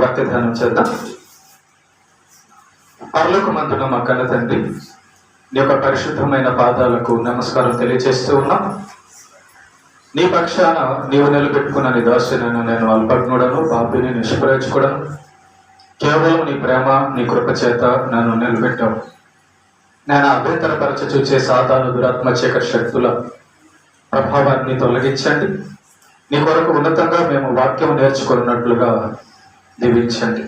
వాక్య ధ్యానం చేద్దాం. పరలోకమందున మా కన్న తండ్రి, నీ యొక్క పరిశుద్ధమైన పాదాలకు నమస్కారం తెలియజేస్తూ ఉన్నాం. నీ పక్షాన నీవు నిలబెట్టుకున్న నీ దాసులను నేను అల్పజ్ఞుడను, పాపిని, నిష్ప్రయోజకుడను. కేవలం నీ ప్రేమ, నీ కృప చేత నన్ను నిలబెట్టావు. నేను అభ్యంతరపరచ చూచే సాతాను దురాత్మ చీకటి శక్తుల ప్రభావాన్ని తొలగించండి. నీ కొరకు ఉన్నతంగా మేము వాక్యం నేర్చుకున్నట్లుగా దీవించండి.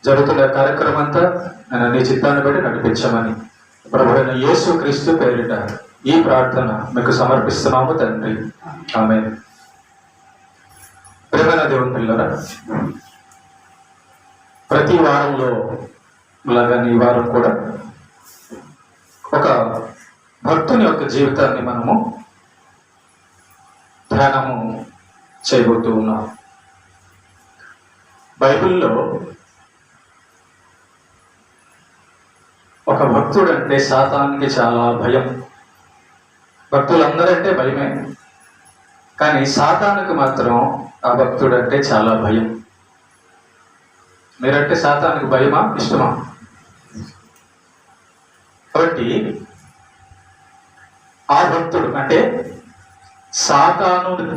జరుగుతున్న కార్యక్రమం అంతా నేను నీ చిత్తాన్ని బట్టి నడిపించమని ప్రభువైన యేసు క్రీస్తు పేరిట ఈ ప్రార్థన మీకు సమర్పిస్తున్నాము తండ్రి, ఆమేన్. ప్రియమైన దేవుని పిల్లరా, ప్రతి వారంలో లాగానే ఈ వారం కూడా ఒక భక్తుని యొక్క జీవితాన్ని మనము ధ్యానము చేయబోతూ ఉన్నాం. బైబిల్లో ఒక భక్తుడు అంటే సాతానికి చాలా భయం. భక్తులందరంటే భయమే, కానీ సాతానికి మాత్రం ఆ భక్తుడు అంటే చాలా భయం. మీరంటే సాతానికి భయమా, ఇష్టమా? కాబట్టి ఆ భక్తుడు అంటే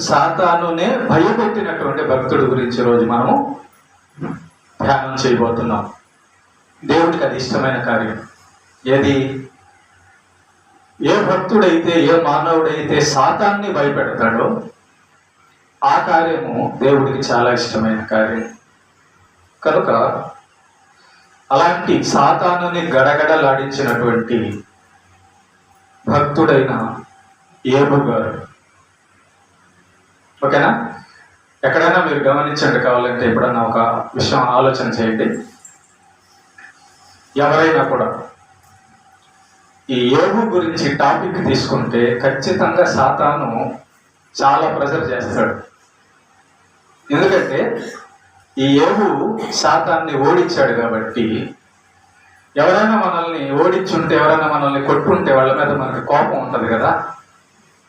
సాతానునే భయపెట్టినటువంటి భక్తుడు గురించి రోజు మనము ధ్యానం చేయబోతున్నాం. దేవుడికి అది ఇష్టమైన కార్యం. ఏది? ఏ భక్తుడైతే, ఏ మానవుడైతే సాతాన్ని భయపెడతాడో ఆ కార్యము దేవుడికి చాలా ఇష్టమైన కార్యం. కనుక అలాంటి సాతానుని గడగడలాడించినటువంటి భక్తుడైన యోబు గారు. ఓకేనా? ఎక్కడైనా మీరు గమనించండి, కావాలంటే ఎప్పుడైనా ఒక విషయం ఆలోచన చేయండి. ఎవరైనా కూడా ఈ యోబు గురించి టాపిక్ తీసుకుంటే ఖచ్చితంగా సాతాను చాలా ప్రెజర్ చేస్తాడు. ఎందుకంటే ఈ యోబు సాతాన్ని ఓడించాడు కాబట్టి. ఎవరైనా మనల్ని ఓడించుంటే, ఎవరైనా మనల్ని కొట్టుంటే వాళ్ళ మీద మనకి కోపం ఉంటుంది కదా.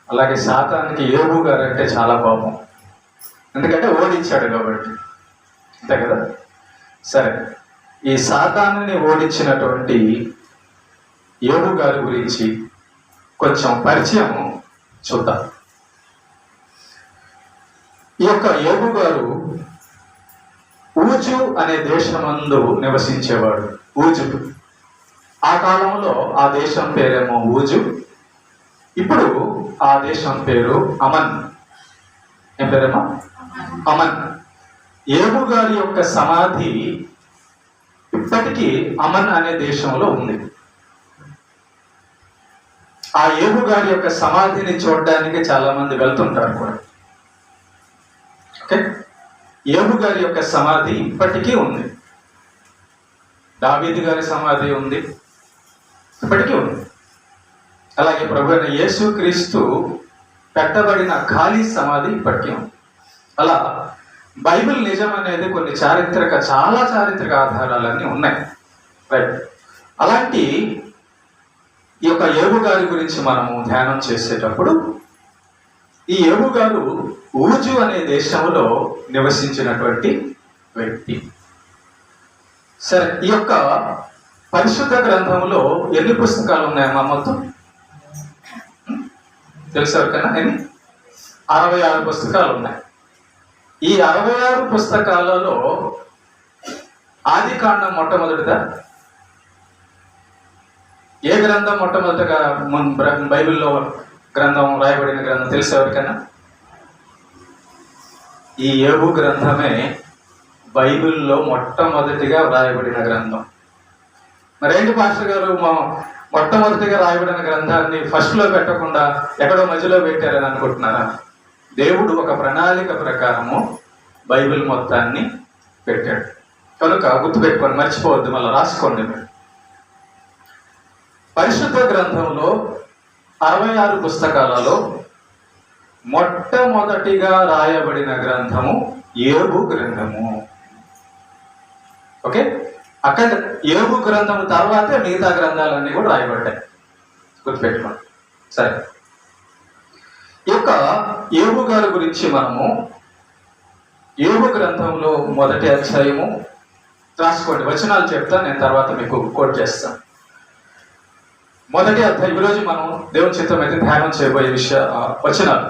అలాగే సాతానికి యోబు గారు అంటే చాలా కోపం, ఎందుకంటే ఓడించాడు కాబట్టి. అంతే కదా? సరే, ఈ సాతాన్ని ఓడించినటువంటి యోబు గారి గురించి కొంచెం పరిచయం చూద్దాం. ఈ యొక్క యోబు గారు ఊజు అనే దేశమందు నివసించేవాడు. ఊజు, ఆ కాలంలో ఆ దేశం పేరేమో ఊజు. ఇప్పుడు ఆ దేశం పేరు అమన్. ఏం పేరేమో? అమన్. యోబు గారి యొక్క సమాధి ఇప్పటికీ అమన్ అనే దేశంలో ఉంది. ఆ యోబు గారి యొక్క సమాధిని చూడడానికి చాలా మంది వెళ్తుంటారు కూడా. ఓకే, యోబు గారి యొక్క సమాధి ఇప్పటికీ ఉంది. దావీదు గారి సమాధి ఉంది, ఇప్పటికీ ఉంది. అలాగే ప్రభువైన యేసు క్రీస్తు పెట్టబడిన ఖాళీ సమాధి ఇప్పటికీ ఉంది. అలా బైబిల్ నిజం అనేది కొన్ని చాలా చారిత్రక ఆధారాలన్నీ ఉన్నాయి. రైట్. అలాంటి ఈ యొక్క యోబు గారి గురించి మనము ధ్యానం చేసేటప్పుడు ఈ యోబు గారు ఊజు అనే దేశంలో నివసించినటువంటి వ్యక్తి. సరే, ఈ యొక్క పరిశుద్ధ గ్రంథంలో ఎన్ని పుస్తకాలు ఉన్నాయమ్మా మొత్తం? తెలుసు ఎవరికైనా? ఎన్ని? 66 పుస్తకాలు ఉన్నాయి. ఈ 66 పుస్తకాలలో ఆది కాండం మొట్టమొదటిదా? ఏ గ్రంథం మొట్టమొదటిగా బైబిల్లో గ్రంథం రాయబడిన గ్రంథం తెలుసు ఎవరికైనా? ఈ యోబు గ్రంథమే బైబిల్లో మొట్టమొదటిగా రాయబడిన గ్రంథం. మరేంటి పాస్టర్ గారు మొట్టమొదటిగా రాయబడిన గ్రంథాన్ని ఫస్ట్లో పెట్టకుండా ఎక్కడో మధ్యలో పెట్టారని అనుకుంటున్నారా? దేవుడు ఒక ప్రణాళిక ప్రకారము బైబిల్ మొత్తాన్ని పెట్టాడు. కనుక గుర్తుపెట్టుకోండి, మర్చిపోవద్దు, మళ్ళీ రాసుకోండి. పరిశుద్ధ గ్రంథంలో 66 పుస్తకాలలో మొట్టమొదటిగా రాయబడిన గ్రంథము యోబు గ్రంథము. ఓకే, అక్కడ యోబు గ్రంథము తర్వాతే మిగతా గ్రంథాలన్నీ కూడా రాయబడ్డాయి. గుర్తుపెట్టుకోండి. సరే, ఈ యొక్క యోబు గారి గురించి మనము యోబు గ్రంథంలో మొదటి అధ్యాయము, రాసుకోండి, వచనాలు చెప్తా, నేను తర్వాత మీకు కోట్ చేస్తాను. మొదటి అధ్యాయం, ఈరోజు మనం దేవుని చిత్తం అయితే ధ్యానం చేయబోయే వచనాలు.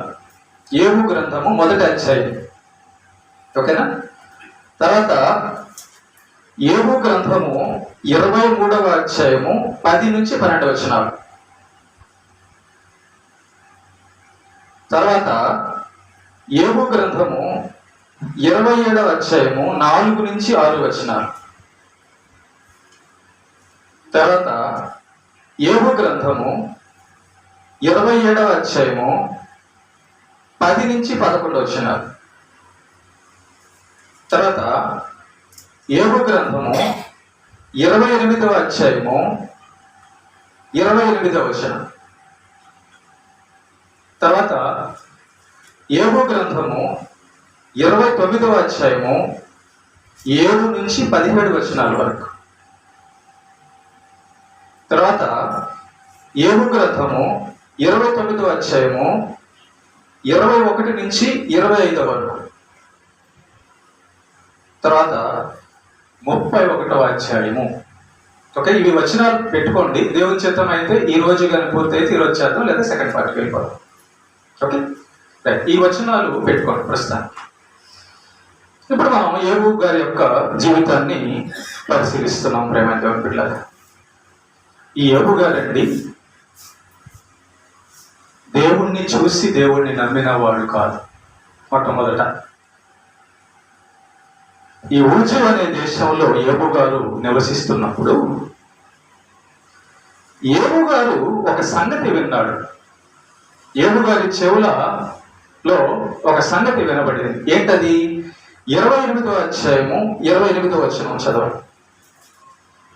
యోబు గ్రంథము మొదటి అధ్యాయం, ఓకేనా? తర్వాత యోబు గ్రంథము 23వ అధ్యాయము 10 నుంచి 12 వచనాలు. తర్వాత యోబు గ్రంథము 27వ అధ్యాయము 4 నుంచి 6 వచనాలు. తర్వాత యోబు గ్రంథము 27వ అధ్యాయము 10 నుంచి 11 వచనాలు. తర్వాత యోబు గ్రంథము 28వ అధ్యాయము 28వ వచనం. తర్వాత యోబు గ్రంథము 29వ అధ్యాయము 7 నుంచి 17 వచనాల వరకు. తర్వాత యోబు గ్రంథము 29వ అధ్యాయము 21 నుంచి 25 వరకు. తర్వాత 31వ అధ్యాయము. ఓకే, ఇవి వచనాలు పెట్టుకోండి. దేవుని చిత్తం అయితే ఈ రోజు కానీ పూర్తి అయితే ఈరోజు చేద్దాం, లేదా సెకండ్ పార్ట్కి వెళ్ళిపోదాం. ఓకే రైట్, ఈ వచనాలు పెట్టుకోండి ప్రస్తుతానికి. ఇప్పుడు మనం యోబు గారి యొక్క జీవితాన్ని పరిశీలిస్తున్నాం. ప్రేమ దేవుని బిడ్డలారా, ఈ యోబు గారండి దేవుణ్ణి చూసి దేవుణ్ణి నమ్మిన వాడు కాదు. మొట్టమొదట ఈ ఊజు అనే దేశంలో యోబు గారు నివసిస్తున్నప్పుడు యోబు గారు ఒక సంగతి విన్నాడు. యోబు గారి చెవులలో ఒక సంగతి వినబడింది. ఏంటది? 28వ అధ్యాయము 28వ వచనం చదవండి.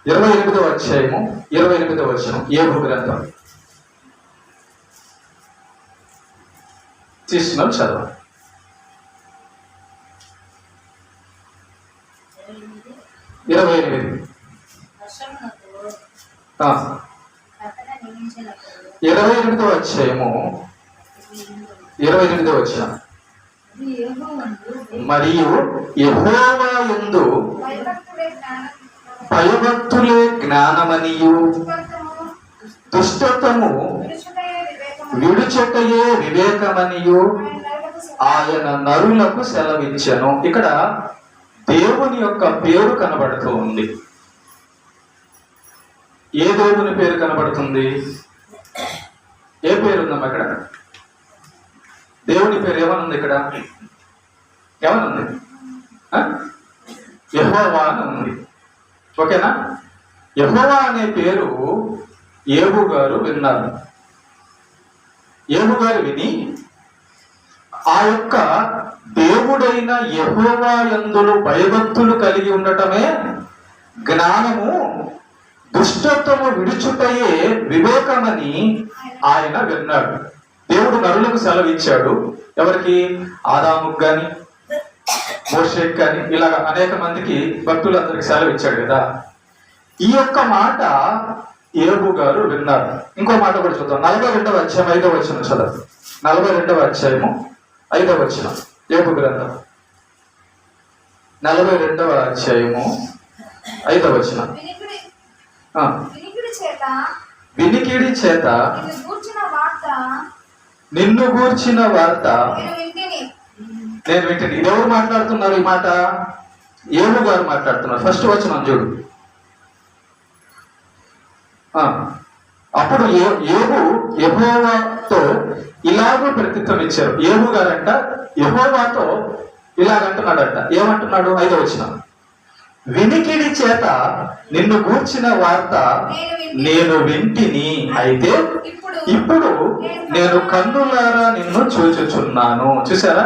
28వ అధ్యాయము 28వ వచనం, యోబు గ్రంథం తీసుకున్నాం, చదవండి. 28. 28వ అధ్యాయము 28వ వచనం. మరియు యెహోవా యందు భయభక్తులే జ్ఞానమనియు దుష్టత్వము విడుచుటయే వివేకమనియు ఆయన నరులకు సెలవిచ్చెను. ఇక్కడ దేవుని యొక్క పేరు కనబడుతూ ఉంది. ఏ దేవుని పేరు కనబడుతుంది? ఏ పేరు ఉందమ్మా ఇక్కడ? దేవుని పేరు ఏమనుంది ఇక్కడ? ఏమనుంది? యెహోవా అని ఉంది. ఓకేనా? యెహోవా అనే పేరు యోబు గారు విన్నారు. యోబు గారు విని ఆ యొక్క దేవుడైన యెహోవా యందులు భయభక్తులు కలిగి ఉండటమే జ్ఞానము, దుష్టత్వము విడుచుటయే వివేకమని ఆయన విన్నాడు. దేవుడు నరులకు సెలవిచ్చాడు. ఎవరికి? ఆదాముకు కానీ, మోషేకు కానీ, ఇలాగ అనేక మందికి భక్తులందరికి సెలవు ఇచ్చాడు కదా. ఈ యొక్క మాట యోబు గారు విన్నారు. ఇంకో మాట కూడా చూద్దాం. 42వ అధ్యాయం 5వ వచనం చదవండి. 42వ అధ్యాయము 5వ వచనం, యోబు గ్రంథం 42వ అధ్యాయము 5వ వచనం. వినికిడి చేత నిన్ను గూర్చిన వార్త నేను వింటిని. ఇది ఎవరు మాట్లాడుతున్నారు? ఈ మాట యోబు గారు మాట్లాడుతున్నారు. ఫస్ట్ వచనం చూడు. అప్పుడు యోబు యెహోవాతో ఇలాగూ ప్రత్యుత్తరం ఇచ్చారు. యోబు గారంట యెహోవాతో ఇలాగంటున్నాడంట. ఏమంటున్నాడు? 5వ వచనం. వినికిడి చేత నిన్ను గూర్చిన వార్త నేను వింటిని, అయితే ఇప్పుడు నేను కన్నులారా నిన్ను చూచుచున్నాను. చూసారా?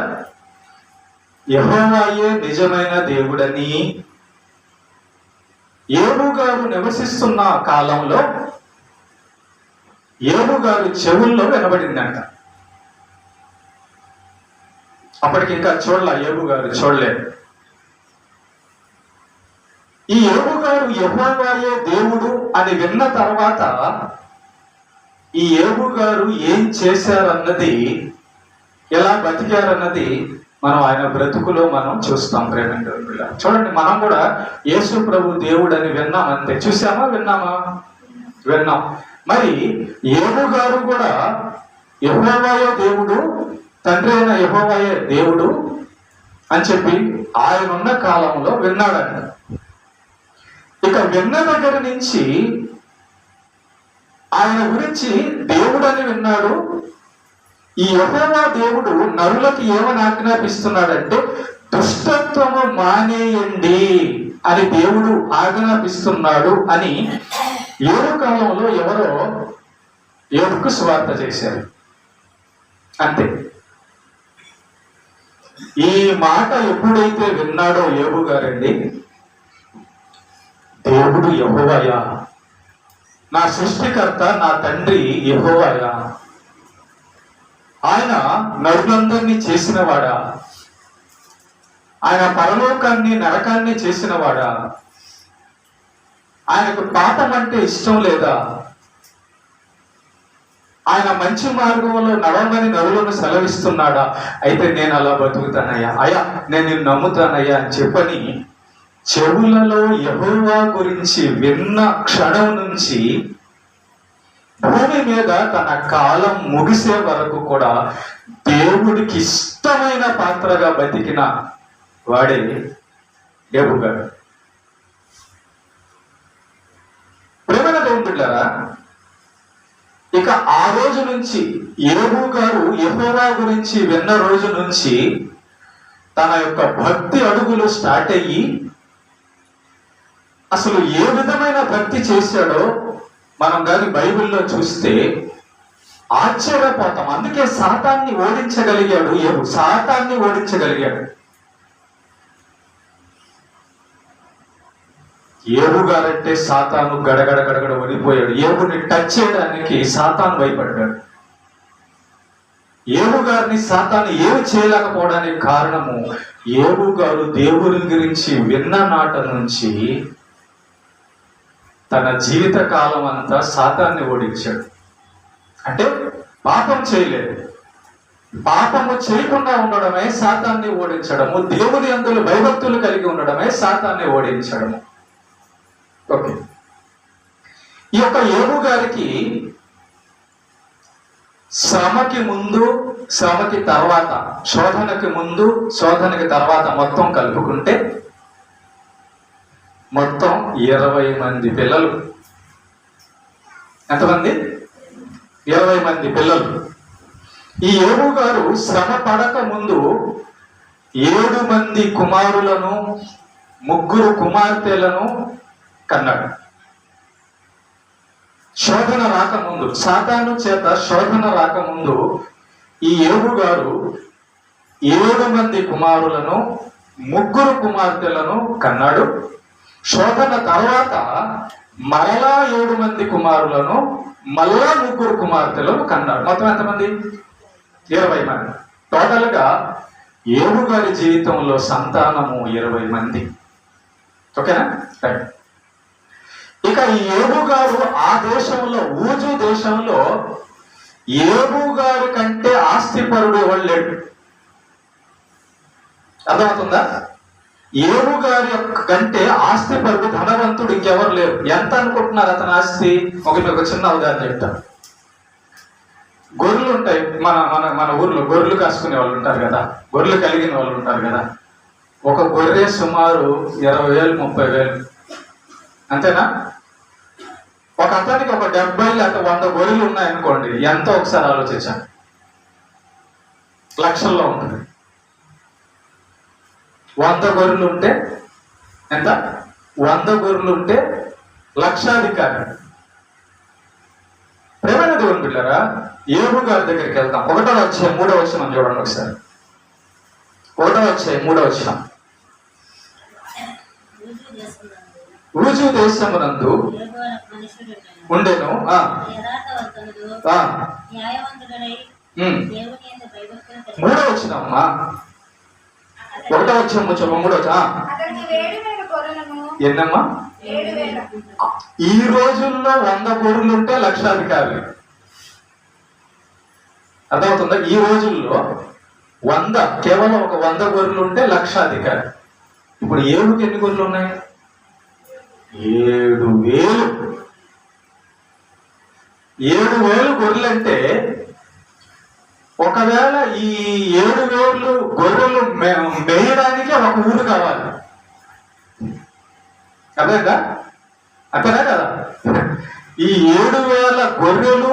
యెహోవాయే నిజమైన దేవుడని యోబు గారు నివసిస్తున్న కాలంలో యోబు గారు చెవుల్లో వినబడిందంట. అప్పటికి ఇంకా యోబు గారు చూడలేదు. ఈ యోబు గారు యెహోవాయే దేవుడు అని విన్న తర్వాత ఈ యోబు గారు ఏం చేశారన్నది, ఎలా బతికారన్నది మనం ఆయన బ్రతుకులో మనం చూస్తాం. ప్రేమ చూడండి, మనం కూడా యేసు ప్రభు దేవుడు అని విన్నాం అంతే. చూసామా? విన్నామా? విన్నాం. మరి యోబు గారు కూడా యెహోవాయే దేవుడు, తండ్రి అయిన యెహోవాయే దేవుడు అని చెప్పి ఆయన ఉన్న కాలంలో విన్నాడంట. ఇక విన్న దగ్గర నుంచి ఆయన గురించి దేవుడు అని విన్నాడు. ఈ యెహోవా దేవుడు నరులకు ఏమని ఆజ్ఞాపిస్తున్నాడంటే దుష్టత్వము మానేయండి అని దేవుడు ఆజ్ఞాపిస్తున్నాడు అని యోబు కాలంలో ఎవరో యోబుకు సువార్త చేశారు అంతే. ఈ మాట ఎప్పుడైతే విన్నాడో యోబు గారండి, దేవుడు యెహోవాయా, నా సృష్టికర్త, నా తండ్రి యెహోవాయా, ఆయన నరులందరినీ చేసినవాడా, ఆయన పరలోకాన్ని నరకాన్ని చేసినవాడా, ఆయనకు పాపం అంటే ఇష్టం లేదా, ఆయన మంచి మార్గంలో నడవమని నరులను సెలవిస్తున్నాడా, అయితే నేను అలా బతుకుతానయ్యా, అయ్యా నేను నిన్ను నమ్ముతానయ్యా అని చెప్పని చెవులలో యెహోవా గురించి విన్న క్షణం నుంచి భూమి మీద తన కాలం ముగిసే వరకు కూడా దేవుడికి ఇష్టమైన పాత్రగా బతికిన వాడే యోబు గారు. ప్రేమైన దేవుని బిడ్డలారా, ఇక ఆ రోజు నుంచి యోబు గారు యెహోవా గురించి విన్న రోజు నుంచి తన యొక్క భక్తి అడుగులు స్టార్ట్ అయ్యి అసలు ఏ విధమైన భక్తి చేశాడో మనం కానీ బైబిల్లో చూస్తే ఆశ్చర్యపోతాం. అందుకే సాతాన్ని ఓడించగలిగాడు యోబు, సాతాన్ని ఓడించగలిగాడు. యోబు గారంటే సాతాను గడగడ గడగడ వణిపోయాడు. యోబుని టచ్ చేయడానికి సాతాను భయపడ్డాడు. యోబు గారిని సాతాను ఏమి చేయలేకపోవడానికి కారణము యోబు గారు దేవుని గురించి విన్న నాట నుంచి తన జీవిత కాలం అంతా సాతాన్ని ఓడించాడు. అంటే పాపం చేయలేదు, పాపము చేయకుండా ఉండడమే సాతాన్ని ఓడించడము, దేవుని యందు భయభక్తులు కలిగి ఉండడమే సాతాన్ని ఓడించడము. ఓకే, ఈ యొక్క యోబు గారికి శ్రమకి ముందు, శ్రమకి తర్వాత, శోధనకి ముందు, శోధనకి తర్వాత మొత్తం కలుపుకుంటే మొత్తం 20 మంది పిల్లలు. ఎంతమంది? 20 మంది పిల్లలు. ఈ యోబు గారు శ్రమ పడక ముందు 7 మంది కుమారులను, 3 కుమార్తెలను కన్నాడు. శోధన రాకముందు, సాతాను చేత శోధన రాకముందు ఈ యోబు గారు 7 మంది కుమారులను, 3 కుమార్తెలను కన్నాడు. శోధన తర్వాత మరలా 7 మంది కుమారులను, మళ్ళా 3 కుమార్తెలను కన్నాడు. మొత్తం ఎంతమంది? 20 మంది. టోటల్ గా యోబు గారి జీవితంలో సంతానము 20 మంది. ఓకేనా? ఇక ఈ యోబు గారు ఆ దేశంలో, ఊజు దేశంలో యోబు గారి కంటే ఆస్తిపరుడు ఎవరు లేడు. అర్థమవుతుందా? యోబు గారి కంటే ఆస్తిపరుడు, ధనవంతుడు ఇంకెవరు లేరు. ఎంత అనుకుంటున్నారు అతని ఆస్తి? ఒక చిన్న ఉదాహరణ చెప్తాను. గొర్రెలు ఉంటాయి, మన మన మన ఊర్లో గొర్రెలు కాసుకునే వాళ్ళు ఉంటారు కదా, గొర్రెలు కలిగిన వాళ్ళు ఉంటారు కదా. ఒక గొర్రె సుమారు 20,000, 30,000, అంతేనా? ఒక అతనికి ఒక 70 లేకపోతే 100 గొర్రెలు ఉన్నాయనుకోండి, ఎంత ఒకసారి ఆలోచించాను, లక్షల్లో ఉంటుంది. 100 గొర్రెలు ఉంటే ఎంత? 100 గొర్రెలు ఉంటే లక్షాధికారి. ప్రేమైన దేవుని బిడ్డలారా, యోబు గారి దగ్గరికి వెళ్తాం. 1వ అధ్యాయం 3వ వచనం చూడండి ఒకసారి. 1వ అధ్యాయం 3వ వచనం. ఊజు దేశమునందు ఉండెను 3వ వచనం. 1వ అధ్యాయం 3వ వచనం. ఎన్నమ్మా? ఈ రోజుల్లో 100 గొర్రెలు ఉంటే లక్షాధికారి. అర్థమవుతుందా? ఈ రోజుల్లో కేవలం ఒక 100 గొర్రెలు ఉంటే లక్షాధికారి. ఇప్పుడు ఏడుకి ఎన్ని గొర్రెలు ఉన్నాయి? 7,000. 7,000 గొర్రెలు అంటే ఒకవేళ ఈ 7,000 గొర్రెలు మేయడానికే ఒక ఊరు కావాలి. అర్థంగా? అంతేనా కదా? ఈ 7,000 గొర్రెలు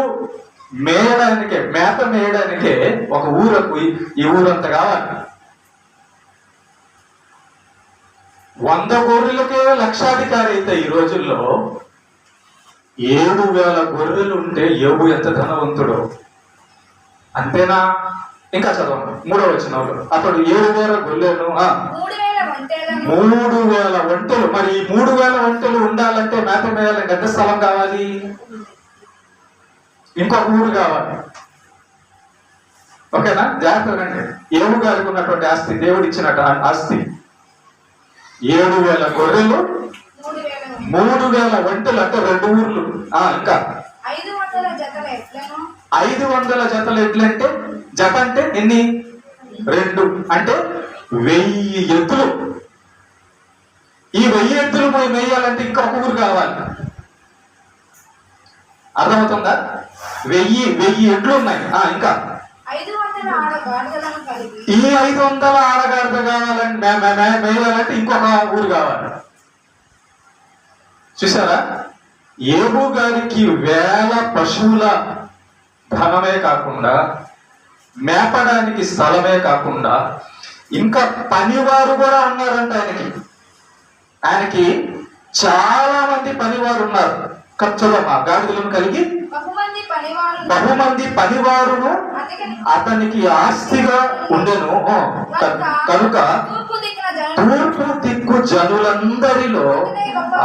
మేత మేయడానికే ఒక ఊరకు ఈ ఊరంత కావాలి. 100 గొర్రెలకే లక్షాధికారి అయితే ఈ రోజుల్లో 7,000 గొర్రెలు ఉంటే యోబు ఎంత ధనవంతుడో. అంతేనా? ఇంకా చదవండి 3వ వచనంలో. అతడు 7,000 గొర్రెలను 3,000 ఒంటెలు. మరి ఈ 3,000 ఒంటెలు ఉండాలంటే మేత మేయాలంటే ఎంత స్థలం కావాలి? ఇంకొక ఊరు కావాలి. ఓకేనా? జాగ్రత్తగా యోబు గారికి ఉన్నటువంటి ఆస్తి, దేవుడు ఇచ్చినట్టు ఆస్తి 7,000 గొర్రెలు, 3,000 ఒంటెలు అంటే 2 ఊర్లు. ఇంకా 500 జతలు ఎట్లంటే జత అంటే ఎన్ని? 2 అంటే 1000 ఎద్దులు. ఈ 1000 ఎద్దులు పోయి మేయాలంటే ఇంకొక ఊరు కావాలి. అర్థమవుతుందా? 1000 ఎడ్లు ఉన్నాయి. ఇంకా ఈ 500 ఆడగాడిద కావాలంటే మేయాలంటే ఇంకొక ఊరు కావాలి. చూసారా? యోబు గారికి 1000 పశువుల ధనమే కాకుండా, మేపడానికి స్థలమే కాకుండా ఇంకా పనివారు కూడా ఉన్నారంట ఆయనకి చాలా మంది పనివారు ఉన్నారు. ఖర్చులమా గాడిదలను కలిగి బహుమంది పనివారును అతనికి ఆస్తిగా ఉండెను. కనుక తూర్పు దిక్కు జనులందరిలో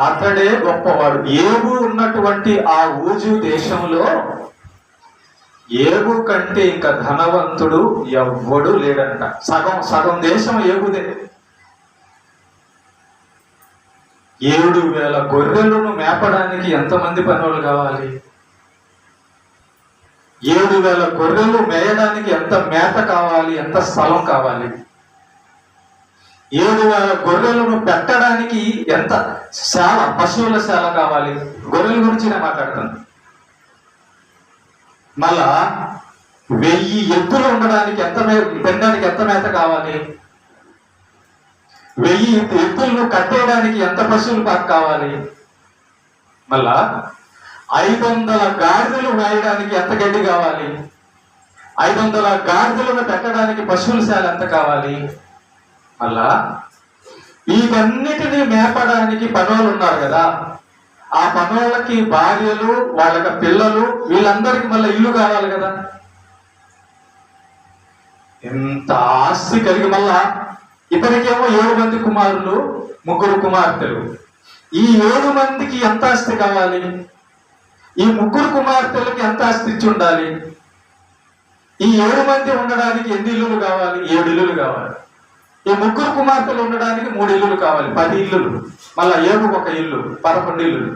అతడే గొప్పవాడు. యోబు ఉన్నటువంటి ఆ ఊజు దేశంలో యోబు కంటే ఇంకా ధనవంతుడు ఎవ్వడు లేడంట. సగం దేశం యోబుదే. 7,000 గొర్రెలను మేపడానికి ఎంతమంది పనులు కావాలి? 7,000 గొర్రెలు మేయడానికి ఎంత మేత కావాలి? ఎంత స్థలం కావాలి? 7,000 గొర్రెలను పెట్టడానికి ఎంత శాల, పశువుల శాల కావాలి? గొర్రెల గురించి నేను మాట్లాడుతాను. మళ్ళా 1000 ఎద్దులు ఉండడానికి తినడానికి ఎంత మేత కావాలి? 1000 ఎద్దులను కట్టేయడానికి ఎంత పశువులు పాక కావాలి? మళ్ళా 500 గాడిదలు వేయడానికి ఎంత గడ్డి కావాలి? 500 గాడిదలను పెట్టడానికి పశువుల శాల ఎంత కావాలి? మళ్ళా వీటన్నిటినీ మేపడానికి పనులు ఉన్నారు కదా, ఆ పనులకి భార్యలు, వాళ్ళకి పిల్లలు, వీళ్ళందరికీ మళ్ళీ ఇల్లు కావాలి కదా. ఎంత ఆస్తి కలిగి మళ్ళా ఇతనికేమో 7 మంది కుమారులు, 3 కుమార్తెలు. ఈ 7 మందికి ఎంత ఆస్తి కావాలి? ఈ 3 కుమార్తెలకి ఎంత ఆస్తి ఇచ్చి ఉండాలి? ఈ 7 మంది ఉండడానికి ఎన్ని ఇల్లులు కావాలి? 7 ఇల్లులు కావాలి. ఈ 3 కుమార్తెలు ఉండడానికి 3 ఇల్లులు కావాలి, 10 ఇల్లులు. మళ్ళా యోబుకు ఒక ఇల్లు, 11 ఇల్లులు.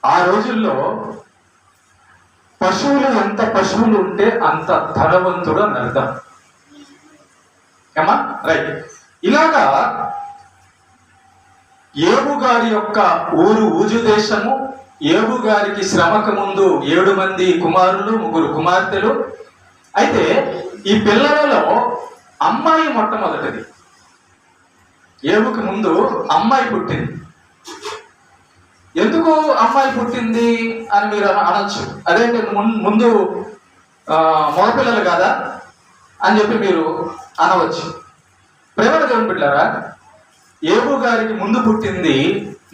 ఆ రోజుల్లో ఎంత పశువులు ఉంటే అంత ధనవంతుడు అని అర్థం. ఏమా రైట్. ఇలాగా యోబు గారి యొక్క ఊజు దేశము, యోబు గారికి శ్రమకు ముందు 7 మంది కుమారులు, 3 కుమార్తెలు. అయితే ఈ పిల్లలలో అమ్మాయి మొట్టమొదటిది. యోబుకి ముందు అమ్మాయి పుట్టింది. ఎందుకు అమ్మాయి పుట్టింది అని మీరు అనొచ్చు. అదేంటి ముందు మగపిల్లలు కాదా అని చెప్పి మీరు అనవచ్చు. ప్రేమల దేవుని బిడ్డలారా, యోబు గారికి ముందు పుట్టింది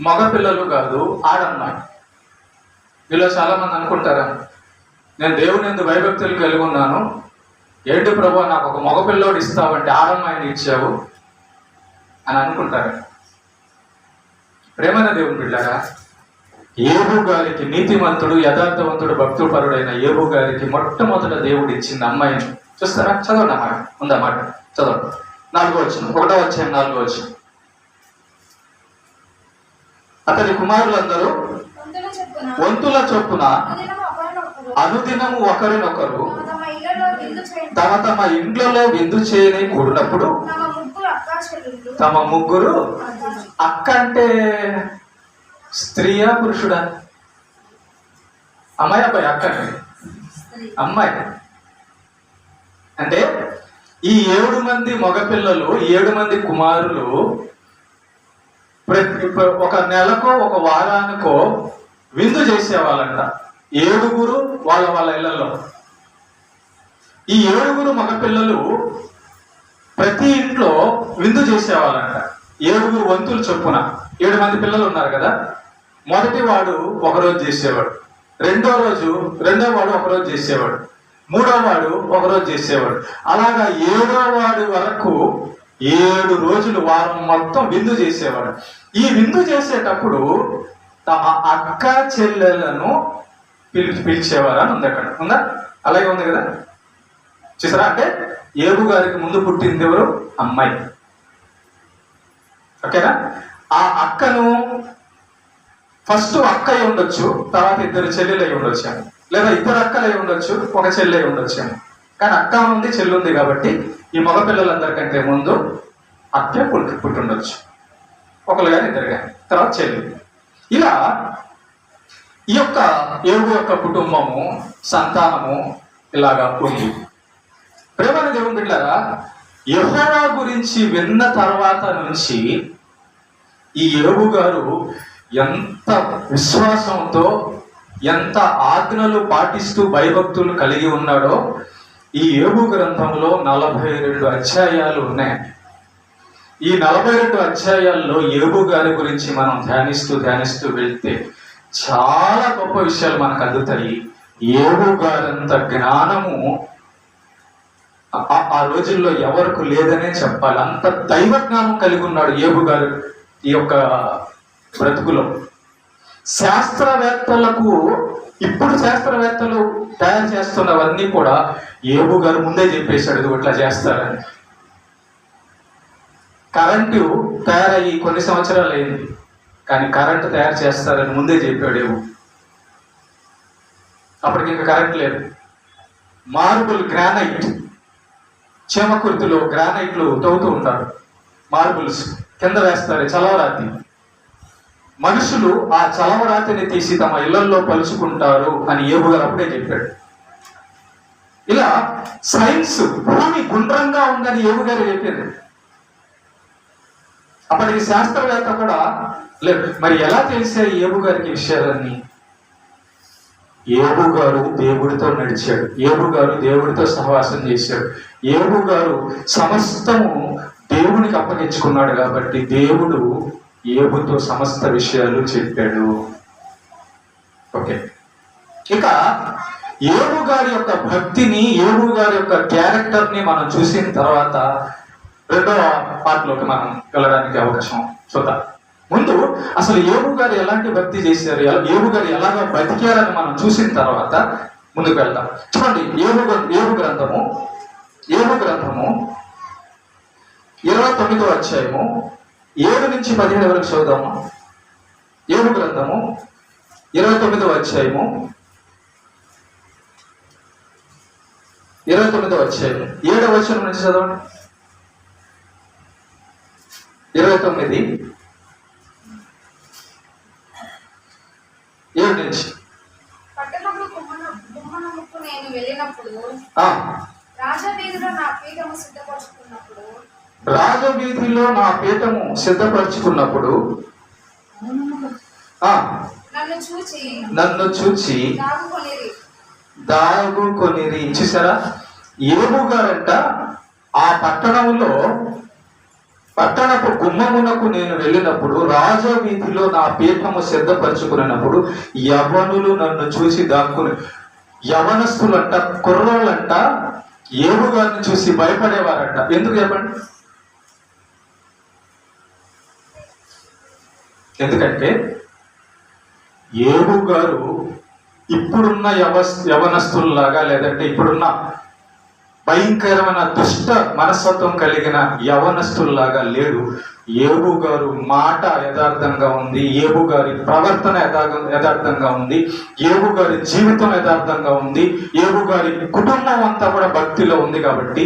మగపిల్లలు కాదు, ఆడమ్మాయి. వీళ్ళు చాలా మంది అనుకుంటారా, నేను దేవుని యందు భయభక్తులు కలిగి ఉన్నాను, ఏంటి ప్రభు నాకు ఒక మగపిల్లోడు ఇస్తావంటే ఆడమ్మాయిని ఇచ్చావు అని అనుకుంటారు. ప్రేమైన దేవుని బిడ్డలారా, యోబు గారికి నీతిమంతుడు, యథార్థవంతుడు, భక్తుపరుడైన యోబు గారికి మొట్టమొదట దేవుడు ఇచ్చింది అమ్మాయిని. చూస్తారా? చదవండి అన్నమాట, ఉందన్నమాట, చదవండి. 4వ వచనం, 1వ అధ్యాయం 4వ వచనం. అతని కుమారులందరూ వంతుల చొప్పున అనుదినము ఒకరినొకరు తమ తమ ఇండ్లలో విందు చేయని కూడినప్పుడు తమ ముగ్గురు అక్క అంటే స్త్రీయా పురుషుడా? అమ్మాయి అబ్బాయి అక్క అమ్మాయి అంటే ఈ 7 మంది మగపిల్లలు 7 మంది కుమారులు ఒక నెలకో ఒక వారానికో విందు చేసేవాళ్ళంట 7 వాళ్ళ వాళ్ళ ఇళ్లలో. ఈ 7 మగపిల్లలు ప్రతి ఇంట్లో విందు చేసేవాళ్ళంట 7 వంతులు చొప్పున. 7 మంది పిల్లలు ఉన్నారు కదా, మొదటి వాడు ఒకరోజు చేసేవాడు, రెండో వాడు ఒకరోజు చేసేవాడు, మూడో వాడు ఒకరోజు చేసేవాడు. అలాగా 7వ వాడు వరకు 7 రోజులు వారం మొత్తం విందు చేసేవాడు. ఈ విందు చేసేటప్పుడు తమ అక్క చెల్లెలను పిలిచేవారు అని ఉంది. అక్కడ ఉందా? అలాగే ఉంది కదా, చూసారా? అంటే ఏబు గారికి ముందు పుట్టింది ఎవరు? అమ్మాయి. ఓకేనా? ఆ అక్కను ఫస్ట్ అక్క అయి ఉండొచ్చు, తర్వాత 2 చెల్లెలు అయి ఉండొచ్చాము, లేదా 2 అక్కలు అయి ఉండొచ్చు, ఒక చెల్లి అయి ఉండొచ్చాము. కానీ అక్క ఉంది, చెల్లి ఉంది కాబట్టి ఈ మగపిల్లలందరికంటే ముందు అక్కే పుట్టుండొచ్చు, ఒకరు కానీ 2 కానీ, తర్వాత చెల్లి. ఇలా ఈ యొక్క ఏబు యొక్క కుటుంబము సంతానము ఇలాగా ఉంది. ప్రేమని దేవుని బిడ్డలారా, యెహోవా గురించి విన్న తర్వాత నుంచి ఈ ఏబు గారు ఎంత విశ్వాసంతో ఎంత ఆజ్ఞలు పాటిస్తూ భయభక్తులు కలిగి ఉన్నాడో ఈ ఏబు గ్రంథంలో 42 అధ్యాయాలు ఉన్నాయి. ఈ 42 అధ్యాయాల్లో ఏబు గారి గురించి మనం ధ్యానిస్తూ వెళ్తే చాలా గొప్ప విషయాలు మనకు అందుతాయి. ఏబు గారంత జ్ఞానము ఆ రోజుల్లో ఎవరికి లేదనే చెప్పాలి. అంత దైవ జ్ఞానం కలిగి ఉన్నాడు ఏబు గారు ఈ యొక్క బ్రతుకులో. శాస్త్రవేత్తలకు ఇప్పుడు శాస్త్రవేత్తలు తయారు చేస్తున్నవన్నీ కూడా ఏబు గారు ముందే చెప్పేశాడు, ఇది ఇట్లా చేస్తారని. కరెంటు తయారయ్యి కొన్ని సంవత్సరాలు అయింది, కానీ కరెంటు తయారు చేస్తారని ముందే చెప్పాడు ఏబు. అప్పటికి ఇంకా కరెంట్ లేదు. మార్బుల్ గ్రానైట్, చేమకుర్తిలో గ్రానైట్లు తవ్వుతూ ఉంటారు, మార్బుల్స్ కింద వేస్తారు చలవరాతి. మనుషులు ఆ చలవరాతిని తీసి తమ ఇళ్లలో పలుచుకుంటారు అని ఏబు గారు అప్పుడే చెప్పాడు. ఇలా సైన్స్ భూమి గుండ్రంగా ఉందని ఏబు గారు చెప్పింది. అప్పటికి శాస్త్రవేత్త కూడా లేదు. మరి ఎలా తెలిసాయి ఏబు గారికి విషయాలన్నీ? ఏబు గారు దేవుడితో నడిచాడు, ఏబు గారు దేవుడితో సహవాసం చేశాడు, ఏబు గారు సమస్తము దేవునికి అప్పగించుకున్నాడు కాబట్టి దేవుడు ఏబుతో సమస్త విషయాలు చెప్పాడు. ఓకే, ఇక ఏబు గారి యొక్క భక్తిని, ఏబు గారి యొక్క క్యారెక్టర్ని మనం చూసిన తర్వాత రెండవ పార్ట్లోకి మనం వెళ్ళడానికి అవకాశం చూద్దాం. ముందు అసలు ఏబు గారు ఎలాంటి భక్తి చేశారు, ఏబు గారు ఎలాగ బతికారని మనం చూసిన తర్వాత ముందుకు వెళ్దాం. చూడండి, ఏబు గ్రంథము 29వ అధ్యాయము 7 నుంచి 15 వరకు చదువుదాము. ఏబు గ్రంథము 29వ అధ్యాయము 7వ వచనం నుంచి చదవండి. 29 7 నుంచి. రాజవీధిలో నా పీఠము సిద్ధపరచుకున్నప్పుడు నన్ను చూచి దాగుకొనిరి. చూసారా, ఏబు గారంట ఆ పట్టణపు గుమ్మమునకు నేను వెళ్ళినప్పుడు, రాజవీధిలో నా పీఠము సిద్ధపరచుకున్నప్పుడు యవనులు నన్ను చూసి దాక్కుని, యవనస్తులంట, కుర్రోళ్ళంట ఏబు గారిని చూసి భయపడేవారంట. ఎందుకు చెప్పండి? ఎందుకంటే ఏబు గారు ఇప్పుడున్న యవనస్తుల్లాగా, లేదంటే ఇప్పుడున్న భయంకరమైన దుష్ట మనస్తత్వం కలిగిన యవనస్తుల్లాగా లేడు. యోబు గారు మాట యథార్థంగా ఉంది, యోబు గారి ప్రవర్తన యథార్థంగా ఉంది, యోబు గారి జీవితం యథార్థంగా ఉంది, యోబు గారి కుటుంబం అంతా కూడా భక్తిలో ఉంది. కాబట్టి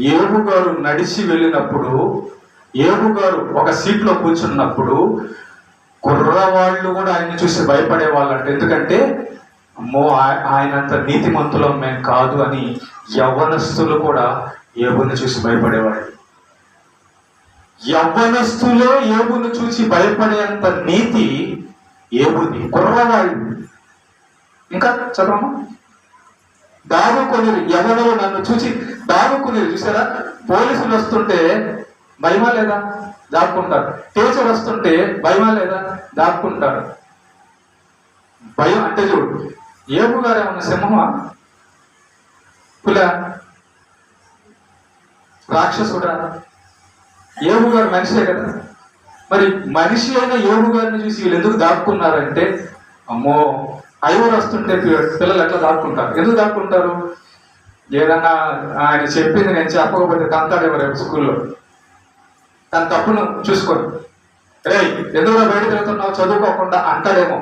యోబు గారు నడిచి వెళ్ళినప్పుడు, యోబు గారు ఒక సీట్లో కూర్చున్నప్పుడు కుర్రవాళ్ళు కూడా ఆయన్ని చూసి భయపడే వాళ్ళంట. ఎందుకంటే అమ్మో ఆయనంత నీతిమంతులం మేము కాదు అని యవ్వనస్తులు కూడా యోబుని చూసి భయపడేవాళ్ళు. యవ్వనస్తులే యోబును చూసి భయపడేంత నీతి యోబుది. కుర్రవాళ్ళు ఇంకా చదవమ్మా. దాగుకొని యవ్వనులు నన్ను చూసి దాగుకుని చూసారా? పోలీసులు వస్తుంటే భయమా లేదా? దాక్కుంటారు. టీచర్ వస్తుంటే భయమా లేదా? దాక్కుంటారు. భయం అంటే చూడు, యోబు గారు ఏమన్నా సింహమా, పులా, రాక్షసుడా? యోబు గారు మనిషే కదా. మరి మనిషి అయిన యోబు గారిని చూసి వీళ్ళు ఎందుకు దాక్కున్నారంటే, అమ్మో ఐవరు వస్తుంటే పిల్లలు ఎట్లా దాక్కుంటారు? ఎందుకు దాక్కుంటారు? ఏదన్నా ఆయన చెప్పింది నేను చెప్పకపోతే తంతాడేమో రేపు స్కూల్లో, తన తప్పును చూసుకోరు. రే ఎందుకు బయట తిరుగుతున్నావు చదువుకోకుండా అంటాడేమో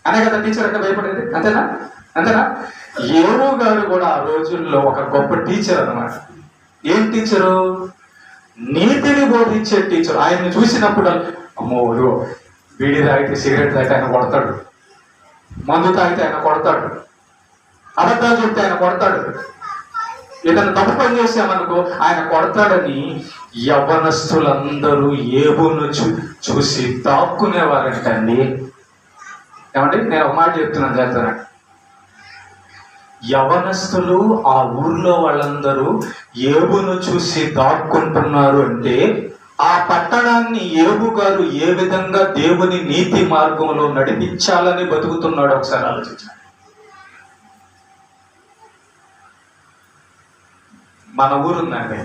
అనే కదా టీచర్ అంటే భయపడేది. అంతేనా? యోబు గారు కూడా ఆ రోజుల్లో ఒక గొప్ప టీచర్ అన్నమాట. ఏం టీచరు? నీతిని బోధించే టీచర్. ఆయన్ని చూసినప్పుడు అమ్మో బీడీ తాగితే, సిగరెట్ తాగితే ఆయన కొడతాడు, మందు తాగితే ఆయన కొడతాడు, అబద్ధాలు చెప్తే ఆయన కొడతాడు, ఏదైనా తప్పు పని చేసామనుకో ఆయన కొడతాడని యవ్వనస్తులందరూ యోబును చూసి దాక్కునేవారంటండి. ఏమండి, నేను ఒక మాట చెప్తున్నాను, చేస్తానండి. యవనస్తులు ఆ ఊర్లో వాళ్ళందరూ యోబును చూసి దాక్కుంటున్నారు అంటే ఆ పట్టణాన్ని యోబు గారు ఏ విధంగా దేవుని నీతి మార్గంలో నడిపించాలని బతుకుతున్నాడు ఒకసారి ఆలోచించండి. మన ఊరుందండి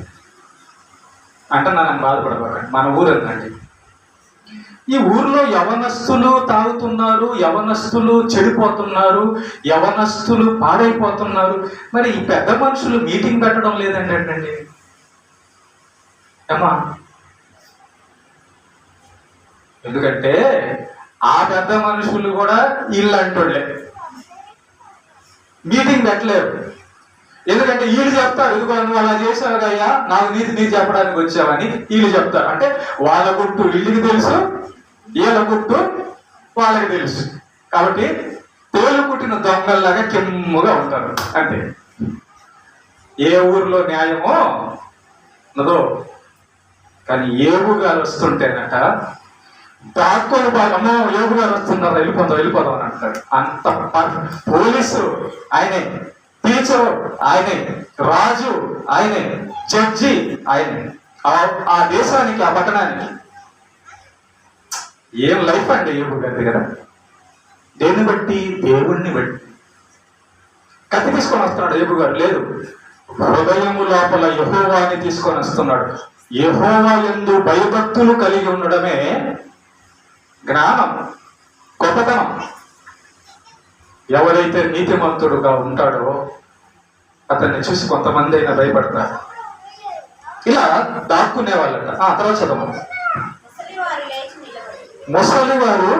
అంటే నన్ను బాధపడబాకండి, మన ఊరుందండి. ఈ ఊర్లో యవనస్తులు తాగుతున్నారు, యవనస్తులు చెడిపోతున్నారు, యవనస్తులు పాడైపోతున్నారు. మరి ఈ పెద్ద మనుషులు మీటింగ్ పెట్టడం లేదండి ఏంటండి అమ్మా? ఎందుకంటే ఆ పెద్ద మనుషులు కూడా ఇల్లంటోళ్ళే, మీటింగ్ పెట్టలేరు. ఎందుకంటే వీళ్ళు చెప్తారు, ఇదిగో నువ్వు అలా చేసావు కయ్యా, నాకు నీతి చెప్పడానికి వచ్చావని వీళ్ళు చెప్తారు. అంటే వాళ్ళ గుట్టు వీళ్ళకి తెలుసు, వీళ్ళ గుట్టు వాళ్ళకి తెలుసు. కాబట్టి తేలు కుట్టిన దొంగల్లాగా కెమ్ముగా ఉంటారు అంతే. ఏ ఊర్లో న్యాయమో ఉన్నదో. కానీ యోబు గారు వస్తుంటేనట దాక్కొని అమ్మో యోబు గారు వస్తున్నారు, వెళ్ళిపోదాం అని అంటాడు. అంత పోలీసు ఆయనే, టీచరు ఆయనే, రాజు ఆయనే, జడ్జి ఆయనే. ఆ దేశానికి, ఆ పట్టణానికి ఏం లైఫ్ అండి యోబు గారి దగ్గర. దేన్ని బట్టి? దేవుణ్ణి బట్టి. కత్తి తీసుకొని వస్తున్నాడు యోబు గారు, లేదు, హృదయము లోపల యెహోవాని తీసుకొని వస్తున్నాడు. యెహోవా యందు భయభక్తులు కలిగి ఉండడమే జ్ఞానం, గొప్పతనం. ఎవరైతే నీతిమంతుడుగా ఉంటాడో అతన్ని చూసి కొంతమంది అయినా భయపడతారు. ఇలా దాక్కునే వాళ్ళట. తర్వాత చదవము. ముసలివారు,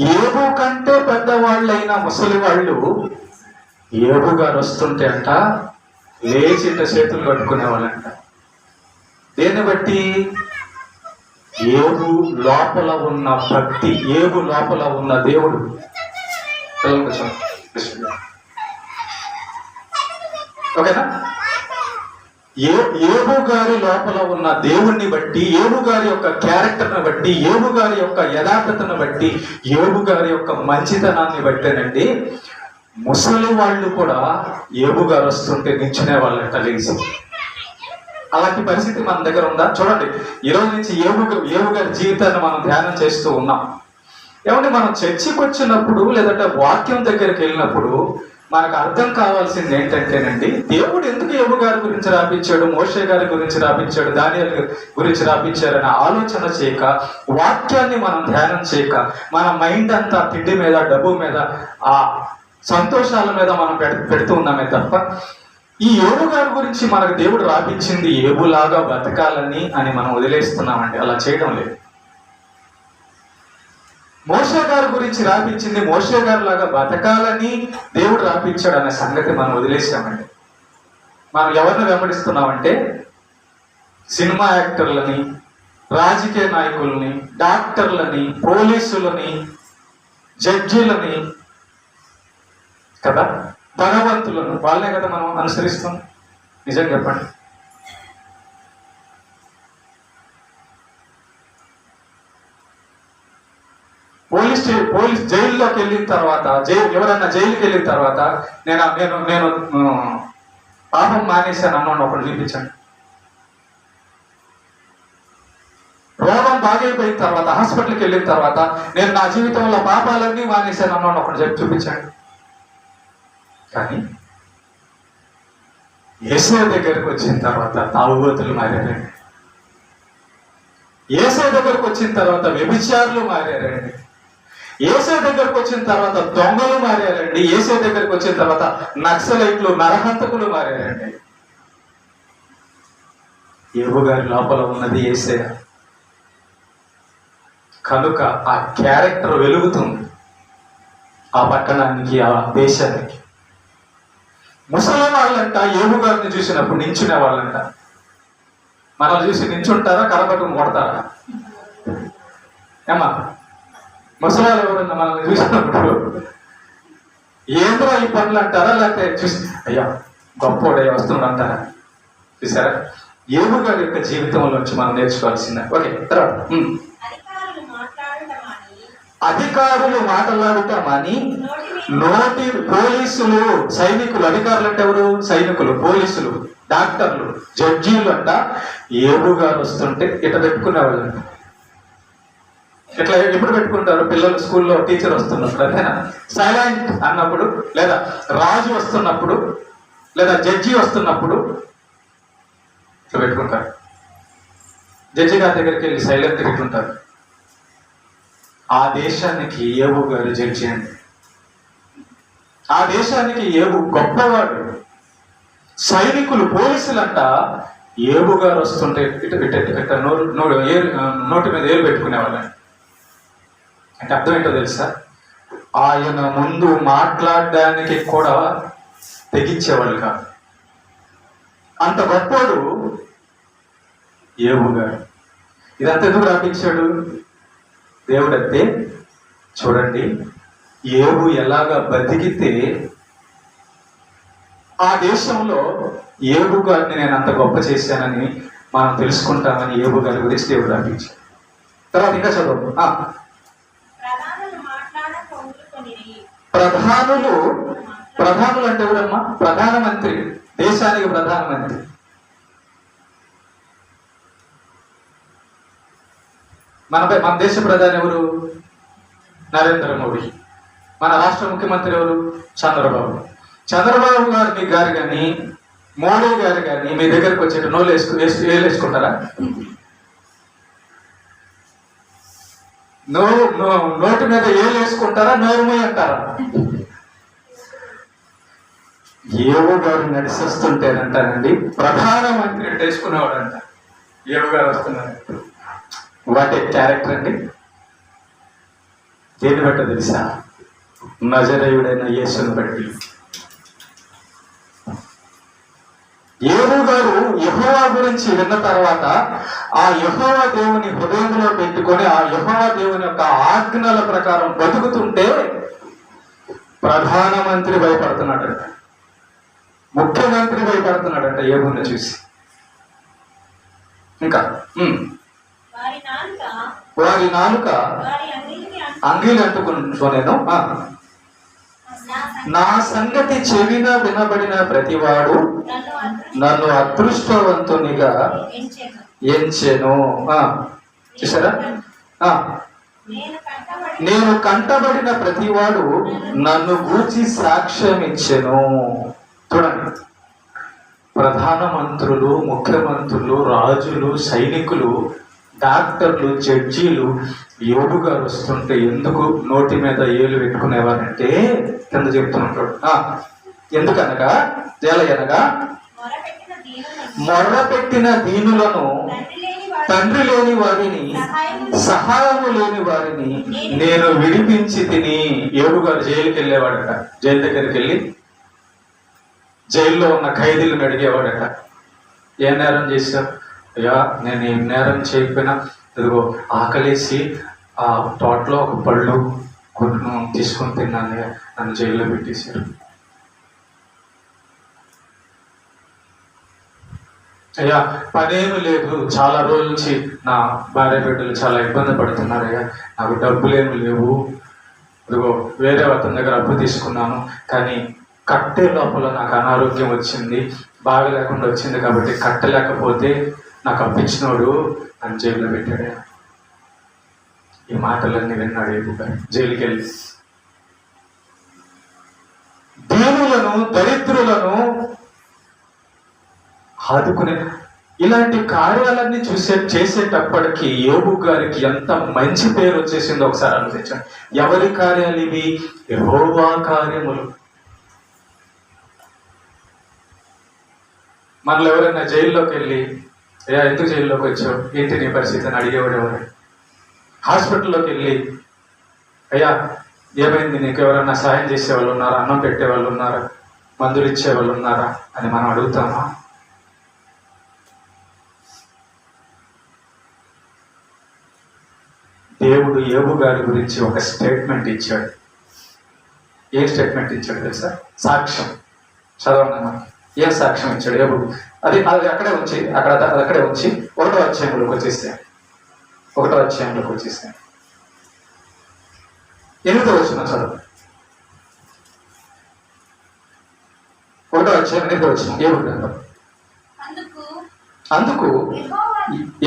యోబు కంటే పెద్దవాళ్ళైన ముసలి వాళ్ళు యోబు గారు వస్తుంటే అంట లేచి చేతులు కట్టుకునే వాళ్ళంట. దేన్ని బట్టి? యోబు లోపల ఉన్న భక్తి, యోబు లోపల ఉన్న దేవుడు. ఓకేనా? యోబు గారి లోపల ఉన్న దేవుణ్ణి బట్టి, యోబు గారి యొక్క క్యారెక్టర్ని బట్టి, యోబు గారి యొక్క యథార్థతను బట్టి, యోబు గారి యొక్క మంచితనాన్ని బట్టేనండి ముసలి వాళ్ళు కూడా యోబు గారు వస్తుంటే నిల్చునే వాళ్ళంట లేచి. అలాంటి పరిస్థితి మన దగ్గర ఉందా? చూడండి, ఈరోజు నుంచి యోబు గారి జీవితాన్ని మనం ధ్యానం చేస్తూ ఉన్నాం. ఏమంటే మనం చర్చికి వచ్చినప్పుడు లేదంటే వాక్యం దగ్గరికి వెళ్ళినప్పుడు మనకు అర్థం కావాల్సింది ఏంటంటేనండి, దేవుడు ఎందుకు యోబు గారి గురించి రాపించాడు, మోషే గారి గురించి రాపించాడు, దానియేలు గురించి రాపించాడు అనే ఆలోచన చేయక, వాక్యాన్ని మనం ధ్యానం చేయక, మన మైండ్ అంతా తిండి మీద, డబ్బు మీద, ఆ సంతోషాల మీద మనం పెడుతూ ఉన్నామే తప్ప ఈ యోబు గారి గురించి మనకు దేవుడు రాపించింది ఏబులాగా బతకాలని అని మనం వదిలేస్తున్నామండి. అలా చేయడం లేదు. మోషే గారి గురించి రాపించింది మోషే గారి లాగా బతకాలని దేవుడు రాపించాడు అనే సంగతి మనం వదిలేసామండి. మనం ఎవరిని వెంబడిస్తున్నామంటే సినిమా యాక్టర్లని, రాజకీయ నాయకుల్ని, డాక్టర్లని, పోలీసులని, జడ్జీలని కదా, ధనవంతులను, వాళ్ళనే కదా మనం అనుసరిస్తాం. నిజం చెప్పండి. పోలీస్ జైల్లోకి వెళ్ళిన తర్వాత, ఎవరైనా జైలుకి వెళ్ళిన తర్వాత నేను పాపం మానేశాను అన్నాడు ఒకటి చూపించండి. రోగం బాగైపోయిన తర్వాత, హాస్పిటల్కి వెళ్ళిన తర్వాత నేను నా జీవితంలో పాపాలన్నీ మానేశాను అన్నాడు ఒకటి చెప్పి చూపించండి. కానీ యేసయ్య దగ్గరకు వచ్చిన తర్వాత తాగుబోతులు మారారండి. యేసయ్య దగ్గరకు వచ్చిన తర్వాత వ్యభిచారులు మారారండి. యేసయ్య దగ్గరకు వచ్చిన తర్వాత దొంగలు మారారండి. యేసయ్య దగ్గరకు వచ్చిన తర్వాత నక్సలైట్లు, నరహంతకులు మారారండి. యోబు గారి లోపల ఉన్నది యేసయ్య కనుక ఆ క్యారెక్టర్ వెలుగుతుంది ఆ పట్టణానికి, ఆ దేశానికి. ముసలి వాళ్ళంట యోబు గారిని చూసినప్పుడు నించునే వాళ్ళంట. మనల్ని చూసి నించుంటారా, కలపట్టుకుని కొడతారా? ఏమా ముసలాలు ఎవరన్నా మనల్ని చూసినప్పుడు ఏంద్రో ఈ పనులు అంటారా, లేకపోతే చూసి అయ్యా గొప్పోడే వస్తున్నాడు అంటారా? చూసారా? యోబు గారి యొక్క జీవితంలోంచి మనం నేర్చుకోవాల్సిందే. ఓకే, తర్వాత అధికారులు మాట్లాడటమని నోటి పోలీసులు, సైనికులు, అధికారులు అంటే ఎవరు? సైనికులు, పోలీసులు, డాక్టర్లు, జడ్జీలు అంట యోబు గారు వస్తుంటే ఇట్లా పెట్టుకునేవాళ్ళంట. ఇట్లా ఎప్పుడు పెట్టుకుంటారు? పిల్లలు స్కూల్లో టీచర్ వస్తున్నప్పుడు, అదేనా? సైలెంట్ అన్నప్పుడు, లేదా రాజు వస్తున్నప్పుడు, లేదా జడ్జి వస్తున్నప్పుడు ఇట్లా పెట్టుకుంటారు. జడ్జి గారి దగ్గరికి వెళ్ళి సైలెంట్ పెట్టుకుంటారు. ఆ దేశానికి యోబు గారు జడ్జి అండి. ఆ దేశానికి యోబు గొప్పవాడు. సైనికులు, పోలీసులంట యోబు గారు వస్తుంటే నోటి మీద ఏలు పెట్టుకునేవాళ్ళని. అంటే అర్థం ఏంటో తెలుసా? ఆయన ముందు మాట్లాడడానికి కూడా తెగించేవాళ్ళు కాదు. అంత గొప్పవాడు యోబు గారు. ఇదంతా ఎందుకు రాపించాడు దేవుడంటే? చూడండి, యోబు ఎలాగా బతికితే ఆ దేశంలో యోబు గారిని నేను అంత గొప్ప చేశానని మనం తెలుసుకుంటామని యోబు గారి గురించి దేవుడు రాపించాడు. తర్వాత ఇంకా చదువు. ప్రధానులు అంటే ఎవరమ్మా? ప్రధానమంత్రి, దేశానికి ప్రధానమంత్రి. మన దేశ ప్రధాని ఎవరు? నరేంద్ర మోడీ. మన రాష్ట్ర ముఖ్యమంత్రి ఎవరు? చంద్రబాబు. చంద్రబాబు గారు కానీ మోడీ గారు కానీ మీ దగ్గరకు వచ్చేట ఏలు వేసుకుంటారా? నోటి మీద ఏలు వేసుకుంటారా? నోరుమోయి అంటారా? యోబు గారు నడిచొస్తుంటేనంటారండి ప్రధానమంత్రి వేసుకునేవాడంట. యోబు గారు వస్తున్నారు. వాట్ ఏ క్యారెక్టర్ అండి! దేని బట్ట తెలుసా? నజరేయుడైన యేసుని బట్టి. యోబు గారు యెహోవా గురించి విన్న తర్వాత ఆ యెహోవా దేవుని హృదయంలో పెట్టుకొని ఆ యెహోవా దేవుని యొక్క ఆజ్ఞల ప్రకారం బతుకుతుంటే ప్రధానమంత్రి భయపడుతున్నాడంట, ముఖ్యమంత్రి భయపడుతున్నాడంట యోబుని చూసి. ఇంకా వారి నాలుక అంగీలు అంటుకుంటూనేను. నా సంగతి చెవిన వినబడిన ప్రతివాడు నన్ను అదృష్టవంతునిగా ఎంచెను. చూసారా? నేను కంటబడిన ప్రతివాడు నన్ను గూర్చి సాక్ష్యం ఇచ్చెను. చూడండి, ప్రధానమంత్రులు, ముఖ్యమంత్రులు, రాజులు, సైనికులు, డాక్టర్లు, జడ్జీలు యోబు గారు వస్తుంటే ఎందుకు నోటి మీద ఏలు పెట్టుకునేవారంటే కింద చెప్తున్నట్టు ఎందుకనగా ఎలయనగా మొర్రపెట్టిన దీనులను, తండ్రి లేని వారిని, సహాయము లేని వారిని నేను విడిపించి తిని. యోబు గారు జైలుకి వెళ్ళేవాడట. జైలు దగ్గరికి వెళ్ళి జైల్లో ఉన్న ఖైదీలను అడిగేవాడట, ఏ నేరం చేశావు? అయ్యా, నేను ఏం నేరం చేయకపోయినా ఇదిగో ఆకలేసి ఆ తోటలో ఒక పళ్ళు కొట్టును తీసుకొని తిన్నాను, నన్ను జైల్లో పెట్టేశారు. అయ్యా, పనేమి లేదు, చాలా రోజుల నుంచి నా భార్య బిడ్డలు చాలా ఇబ్బంది పడుతున్నారు. అయ్యా, నాకు డబ్బులేమి లేవు, ఇదిగో వేరే అతని దగ్గర అప్పు తీసుకున్నాను, కానీ కట్టే లోపల నాకు అనారోగ్యం వచ్చింది, బాగా లేకుండా వచ్చింది, కాబట్టి కట్టలేకపోతే నాకు అప్పించినోడు నన్ను జైల్లో పెట్టాడు. ఈ మాటలన్నీ విన్నాడు యోబు గారు జైలుకి వెళ్ళి. దీనులను, దరిద్రులను ఆదుకునే ఇలాంటి కార్యాలన్నీ చేసేటప్పటికి యోబు గారికి ఎంత మంచి పేరు వచ్చేసిందో ఒకసారి ఆలోచించండి. ఎవరి కార్యాలు ఇవి? యెహోవా కార్యములు. మనలో ఎవరైనా జైల్లోకి వెళ్ళి, అయ్యా ఎందుకు జైల్లోకి వచ్చావు, ఏంటి నీ పరిస్థితి అని అడిగేవాడు ఎవరు? హాస్పిటల్లోకి వెళ్ళి, అయ్యా ఏమైంది, నీకు ఎవరైనా సాయం చేసేవాళ్ళు ఉన్నారా, అన్నం పెట్టేవాళ్ళు ఉన్నారా, మందులు ఇచ్చేవాళ్ళు ఉన్నారా అని మనం అడుగుతామా? దేవుడు యోబు గారి గురించి ఒక స్టేట్మెంట్ ఇచ్చాడు. ఏ స్టేట్మెంట్ ఇచ్చాడు తెలుసా? సాక్ష్యం. చదవండి అన్నమాట. ఏ సాక్ష్యం ఇచ్చాడు యోబు? అది అక్కడే ఉంచి అక్కడే ఉంచి 1వ అధ్యాయంలోకి వచ్చేసాను. 1వ అధ్యాయంలోకి వచ్చేసాను. 8వ వచనం చదువు. 1వ అధ్యాయం 8వ వచనం. యోబు గ్రంథం. అందుకు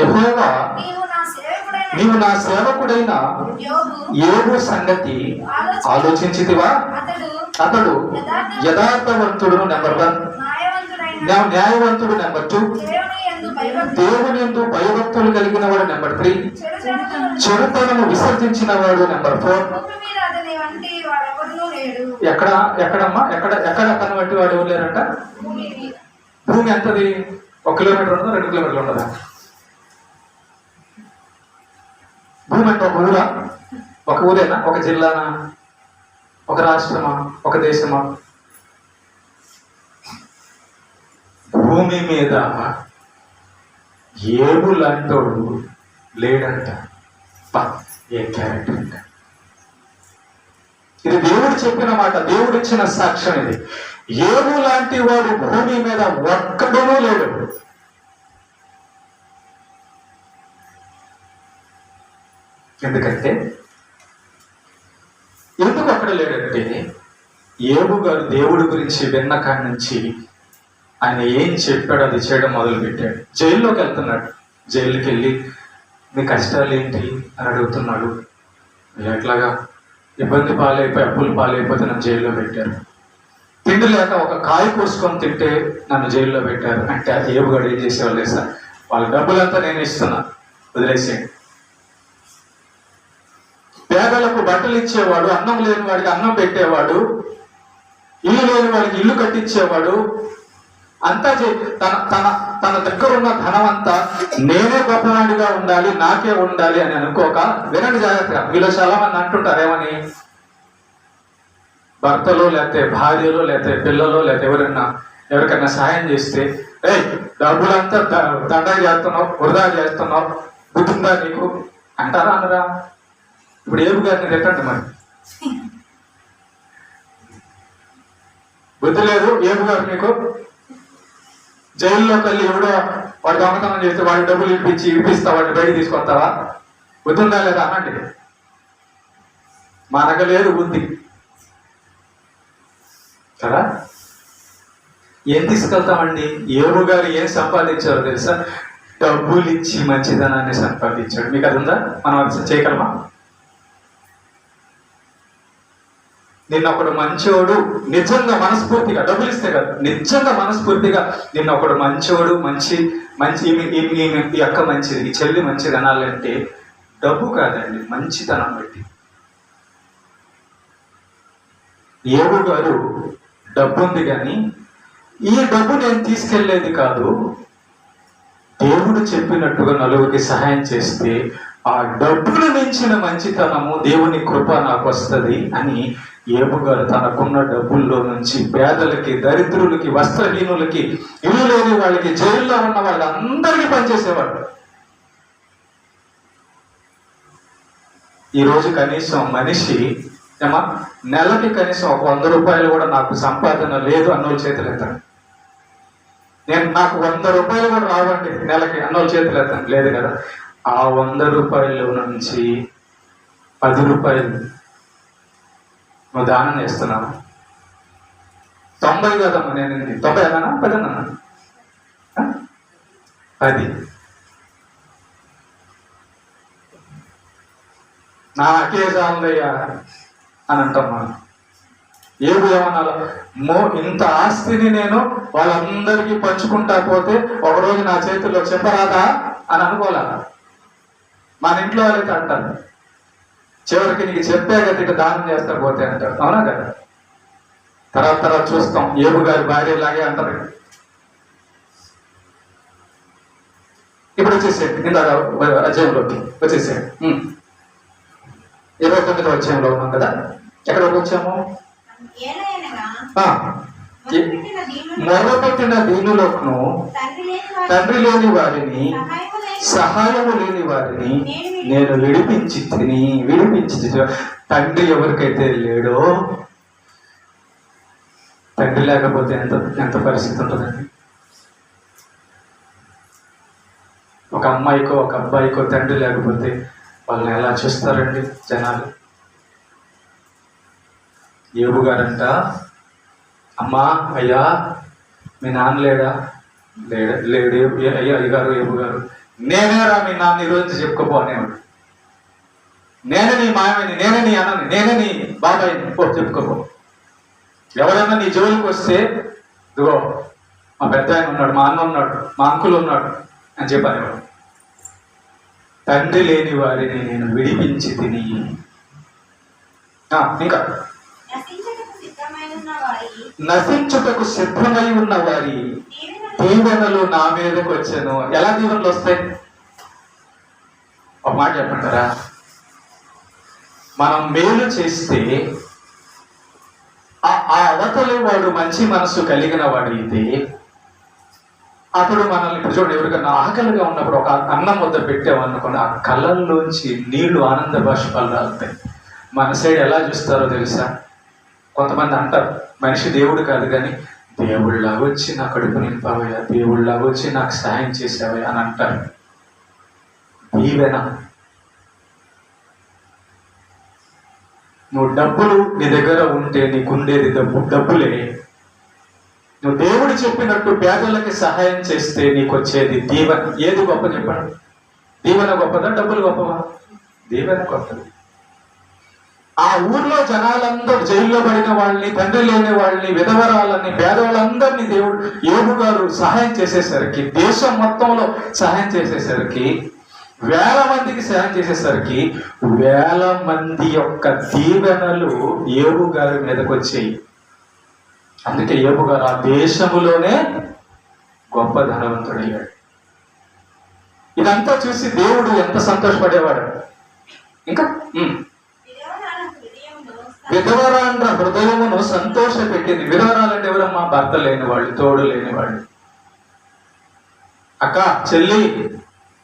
యెహోవా, నీవు నా సేవకుడైన యోబు సంగతి ఆలోచించితివా? అతడు యథార్థవంతుడు నెంబర్ 1, న్యాయవంతుడు నెంబర్ 2, దేవుని యందు భయభక్తులు కలిగిన వాడు నెంబర్ 3, చెడుతనము విసర్జించిన వాడు నెంబర్ 4. ఎక్కడమ్మా ఎక్కడ అతను వంటి వాడు ఎవరు లేరంట? భూమి ఎంతది? 1 కిలోమీటర్ ఉండదా, 2 కిలోమీటర్లు ఉండదా? భూమి అంటే ఒక ఊరా? ఒక ఊరేనా? ఒక జిల్లానా? ఒక రాష్ట్రమా? ఒక దేశమా? భూమి మీద యోబు లాంటోడు లేడంట. ఏ క్యారెక్టర్ అంట! ఇది దేవుడు చెప్పిన మాట, దేవుడు ఇచ్చిన సాక్ష్యం ఇది. యోబు లాంటి వాడు భూమి మీద ఒక్కడూ లేడు. ఎందుకంటే ఎందుకు అక్కడ లేడంటే, యోబు గారు దేవుడి గురించి విన్న కాడి నుంచి ఆయన ఏం చెప్పాడు అది చేయడం మొదలుపెట్టాడు. జైల్లోకి వెళ్తున్నాడు. జైలుకి వెళ్ళి మీ కష్టాలు ఏంటి అని అడుగుతున్నాడు. ఎట్లాగా ఇబ్బంది పాలైపోయి అప్పులు పాలైపోతే నన్ను జైల్లో పెట్టారు, తిండి లేక ఒక కాయ కోసుకొని తింటే నన్ను జైల్లో పెట్టారు అంటే యోబు గారు ఏం చేసేవాళ్ళు తెలుసా? వాళ్ళ డబ్బులంతా నేను ఇస్తున్నా, వదిలేసేయండి. పేదలకు బట్టలు ఇచ్చేవాడు, అన్నం లేని వాడికి అన్నం పెట్టేవాడు, ఇల్లు లేని వాడికి ఇల్లు కట్టించేవాడు. అంతా తన దగ్గర ఉన్న ధనం అంతా నేనే గొప్పవాడిగా ఉండాలి, నాకే ఉండాలి అని అనుకోక, వినండి జాగ్రత్తగా, వీళ్ళు చాలా మంది అంటుంటారు ఏమని, భర్తలో లేకపోతే భార్యలో లేకపోతే పిల్లలో లేకపోతే ఎవరికైనా సాయం చేస్తే, డబ్బులంతా దండా చేస్తున్నావు, వృధా చేస్తున్నావు, బుద్ధిందా నీకు అంటారా అనరా? ఇప్పుడు యోబు గారిని తిట్టండి మరి, బుద్ధి లేదు యోబు గారు మీకు? జైల్లోకి వెళ్ళి ఎవడో వాడు దొంగతనం చేస్తే వాడి డబ్బులు ఇప్పిస్తావు, వాడిని బయట తీసుకొస్తావా? బుద్ధి ఉందా లేదా అనండి. మనకలేదు బుద్ధి కదా. ఏం తీసుకెళ్తామండి? యోబు గారు ఏం సంపాదించారో తెలుసా? డబ్బులు ఇచ్చి మంచిదనాన్ని సంపాదించాడు. మీకు అది ఉందా? మనం అది చేయగలమా? నిన్న ఒకడు మంచోడు, నిజంగా మనస్ఫూర్తిగా, డబ్బులు ఇస్తే కదా, నిజంగా మనస్ఫూర్తిగా నిన్న ఒకడు మంచోడు, మంచి ఈ అక్క మంచిది, ఈ చెల్లి మంచిది అనాలంటే డబ్బు కాదండి, మంచితనం బట్టి. యోబు గారు డబ్బు ఉంది కానీ ఈ డబ్బు నేను తీసుకెళ్లేది కాదు, దేవుడు చెప్పినట్టుగా నలుగురికి సహాయం చేస్తే ఆ డబ్బును మించిన మంచితనము, దేవుని కృప నాకు వస్తుంది అని యోబు గారు తనకున్న డబ్బుల్లో నుంచి పేదలకి, దరిద్రులకి, వస్త్రహీనులకి, ఇల్లు లేని వాళ్ళకి, జైల్లో ఉన్న వాళ్ళందరికీ పనిచేసేవాడు. ఈరోజు కనీసం మనిషి ఏమా నెలకి కనీసం ఒక 100 రూపాయలు కూడా నాకు సంపాదన లేదు అన్నోళ్ళ చేతులు ఎత్తాను. నాకు 100 రూపాయలు కూడా రావండి నెలకి అన్నోళ్ళ చేతులు ఎత్తాను. లేదు కదా. ఆ 100 రూపాయల నుంచి 10 రూపాయలు నువ్వు దానం చేస్తున్నావు. 90 కదమ్మా, నేను 90 అన్నానా 10 అన్నానా? 10 నాకే చాలదయ్యా అని అంటాం మనం. ఏడు ఏమన్నా ఇంత ఆస్తిని నేను వాళ్ళందరికీ పంచుకుంటా పోతే ఒకరోజు నా చేతుల్లో చెప్పరాదా అని అనుకోలే. మన ఇంట్లో వాళ్ళైతే అంటారు, చివరికి నీకు చెప్పే కదా ఇక దానం చేస్తా పోతే అంటారు. అవునా కదా. తర్వాత చూస్తాం ఏబు గారి భార్యలాగే అంటారు. ఇప్పుడు వచ్చేసేయండి, ఇందాక అధ్యాయంలోకి వచ్చేసేయండి. 29వ అధ్యాయంలో ఉన్నాం కదా. ఎక్కడికి వచ్చాము? మొర్రపెట్టిన దీనులకు తండ్రి లేని వారిని, సహాయము లేని వారిని నేను విడిపించి తండ్రి ఎవరికైతే లేడో, తండ్రి లేకపోతే ఎంత పరిస్థితి ఉంటుందండి. ఒక అమ్మాయికో ఒక అబ్బాయికో తండ్రి లేకపోతే వాళ్ళని ఎలా చూస్తారండి జనాలు. యోబు గారంట, అమ్మా అయ్యా మీ నాన్న లేడా? లేడు. అయ్యా అయ్యగారు యోబు గారు, నేనేరా మీ నాన్న ఈరోజు చెప్పుకోపో అనేవాడు. నేనే నీ మాయమని, నేనే నీ అన్నని, నేనే నీ బాబాయిని, పో చెప్పుకోపో. ఎవరైనా నీ జోలికి వస్తే ఇదిగో మా పెద్ద ఆయన ఉన్నాడు, మా అన్న ఉన్నాడు, మా అంకుల్ ఉన్నాడు అని చెప్పనేవాడు. తండ్రి లేని వారిని నేను విడిపించి తిని. ఇంకా నశించుటకు సిద్ధమై ఉన్న వారి దీవెనలు నా మీదకి వచ్చాను. ఎలా దీవెనలు వస్తాయి? ఒక మాట చెప్పంటారా? మనం మేలు చేస్తే ఆ అవతలి వాడు మంచి మనసు కలిగిన వాడైతే అతడు మనల్ని, ఇప్పుడు చూడండి, ఎవరికన్నా ఆకలిగా ఉన్నప్పుడు ఒక అన్నం ముద్ద పెట్టామనుకోండి, ఆ కళ్ళల్లోంచి నీళ్లు ఆనంద బాష్పాలు రాలుతాయి. మన సైడ్ ఎలా చూస్తారో తెలుసా? కొంతమంది అంటారు, మనిషి దేవుడు కాదు కానీ దేవుళ్ళలాగా వచ్చి నా కడుపు నింపావయ్యా, దేవుళ్ళలాగా వచ్చి నాకు సహాయం చేసావయ్యా అని అంటారు. దీవెన. నువ్వు డబ్బులు నీ దగ్గర ఉంటే నీకుండేది డబ్బులే. నువ్వు దేవుడు చెప్పినట్టు పేదలకి సహాయం చేస్తే నీకు వచ్చేది దీవెన. ఏది గొప్ప చెప్పండి? దీవెన గొప్పదా, డబ్బులు గొప్పవా? దీవెన గొప్పది. ఆ ఊర్లో జనాలందరూ, జైల్లో పడిన వాళ్ళని, తండ్రి లేని వాళ్ళని, విధవరాలని, పేదవాళ్ళందరినీ దేవుడు యోబు గారు సహాయం చేసేసరికి, దేశం మొత్తంలో సహాయం చేసేసరికి, 1000 మందికి సహాయం చేసేసరికి 1000 మంది యొక్క దీవెనలు యోబు గారి మీదకి వచ్చాయి. అందుకే యోబు గారు ఆ దేశములోనే గొప్ప ధనవంతుడయ్యాడు. ఇదంతా చూసి దేవుడు ఎంత సంతోషపడేవాడు. ఇంకా విధవరాండ్ర హృదయమును సంతోష పెట్టింది. విధవరాలంటే ఎవరమ్మా? భర్త లేని వాళ్ళు, తోడు లేని వాళ్ళు. అక్క, చెల్లి,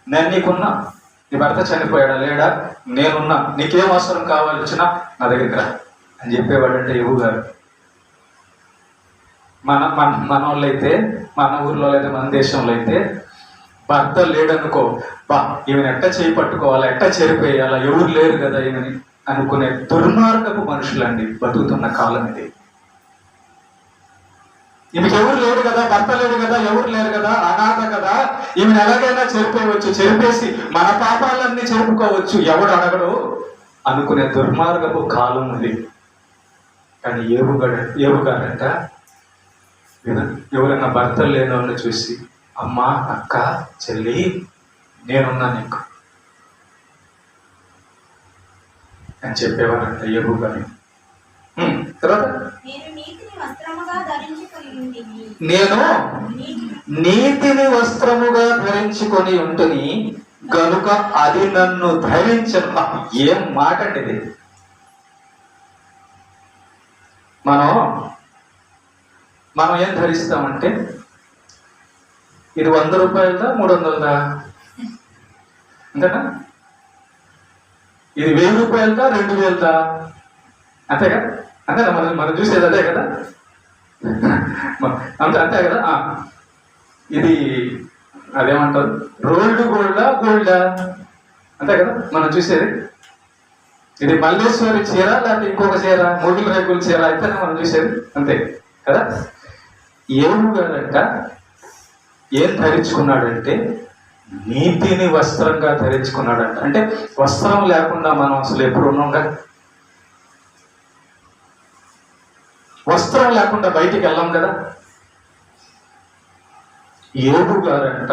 నేను నీకున్నా. నీ భర్త చనిపోయాడా లేడా? నేనున్నా. నీకేం అవసరం కావాలి వచ్చినా నా దగ్గరికి రా అని చెప్పేవాడు. అంటే యోబు గారు మన వాళ్ళైతే, మన ఊర్లో అయితే, మన దేశంలో అయితే భర్త లేడనుకో, ఈమెను ఎట్ట చేయి పట్టుకోవాలా, ఎట్ట చెరిపేయాలా, ఎవరు లేరు కదా ఈమెని అనుకునే దుర్మార్గపు మనుషులండి బతుకుతున్న కాలం ఇది. ఈమెకి ఎవరు లేరు కదా, భర్త లేరు కదా, ఎవరు లేరు కదా, అనాథ కదా, ఈమెను ఎలాగైనా చెరిపేయవచ్చు, చెరిపేసి మన పాపాలన్నీ చెరుపుకోవచ్చు, ఎవడు అడగడు అనుకునే దుర్మార్గపు కాలం ఇది. కానీ యోబు గారంట ఎవరైనా భర్త లేని వాళ్ళని చూసి, అమ్మా, అక్క, చెల్లి, నేనున్నా నీకు అని చెప్పేవారంట యోబు గారు. తర్వాత నేను నీతిని వస్త్రముగా ధరించుకొని ఉంటుంది గనుక అది నన్ను ధరించను. ఏం మాట అండి ఇది! మనం ఏం ధరిస్తామంటే, ఇది 100 రూపాయలదా 300దా అంతేనా? ఇది 1000 రూపాయలదా 2000దా అంతేగా? అంతేనా? మనం చూసేది అదే కదా, అంతే కదా. ఇది అదేమంటారు, రోల్డ్ గోల్డా అంతే కదా మనం చూసేది. ఇది మల్లేశ్వరి చీర లేకపోతే ఇంకొక చీర, మూగిల రేకుల చీర అయితేనే మనం చూసేది, అంతే కదా. ఏము గారంట ఏం ధరించుకున్నాడంటే నీతిని వస్త్రంగా ధరించుకున్నాడంట. అంటే వస్త్రం లేకుండా మనం అసలు ఎప్పుడు ఉన్నాంగా. వస్త్రం లేకుండా బయటికి వెళ్ళాం కదా. యోబు గారంట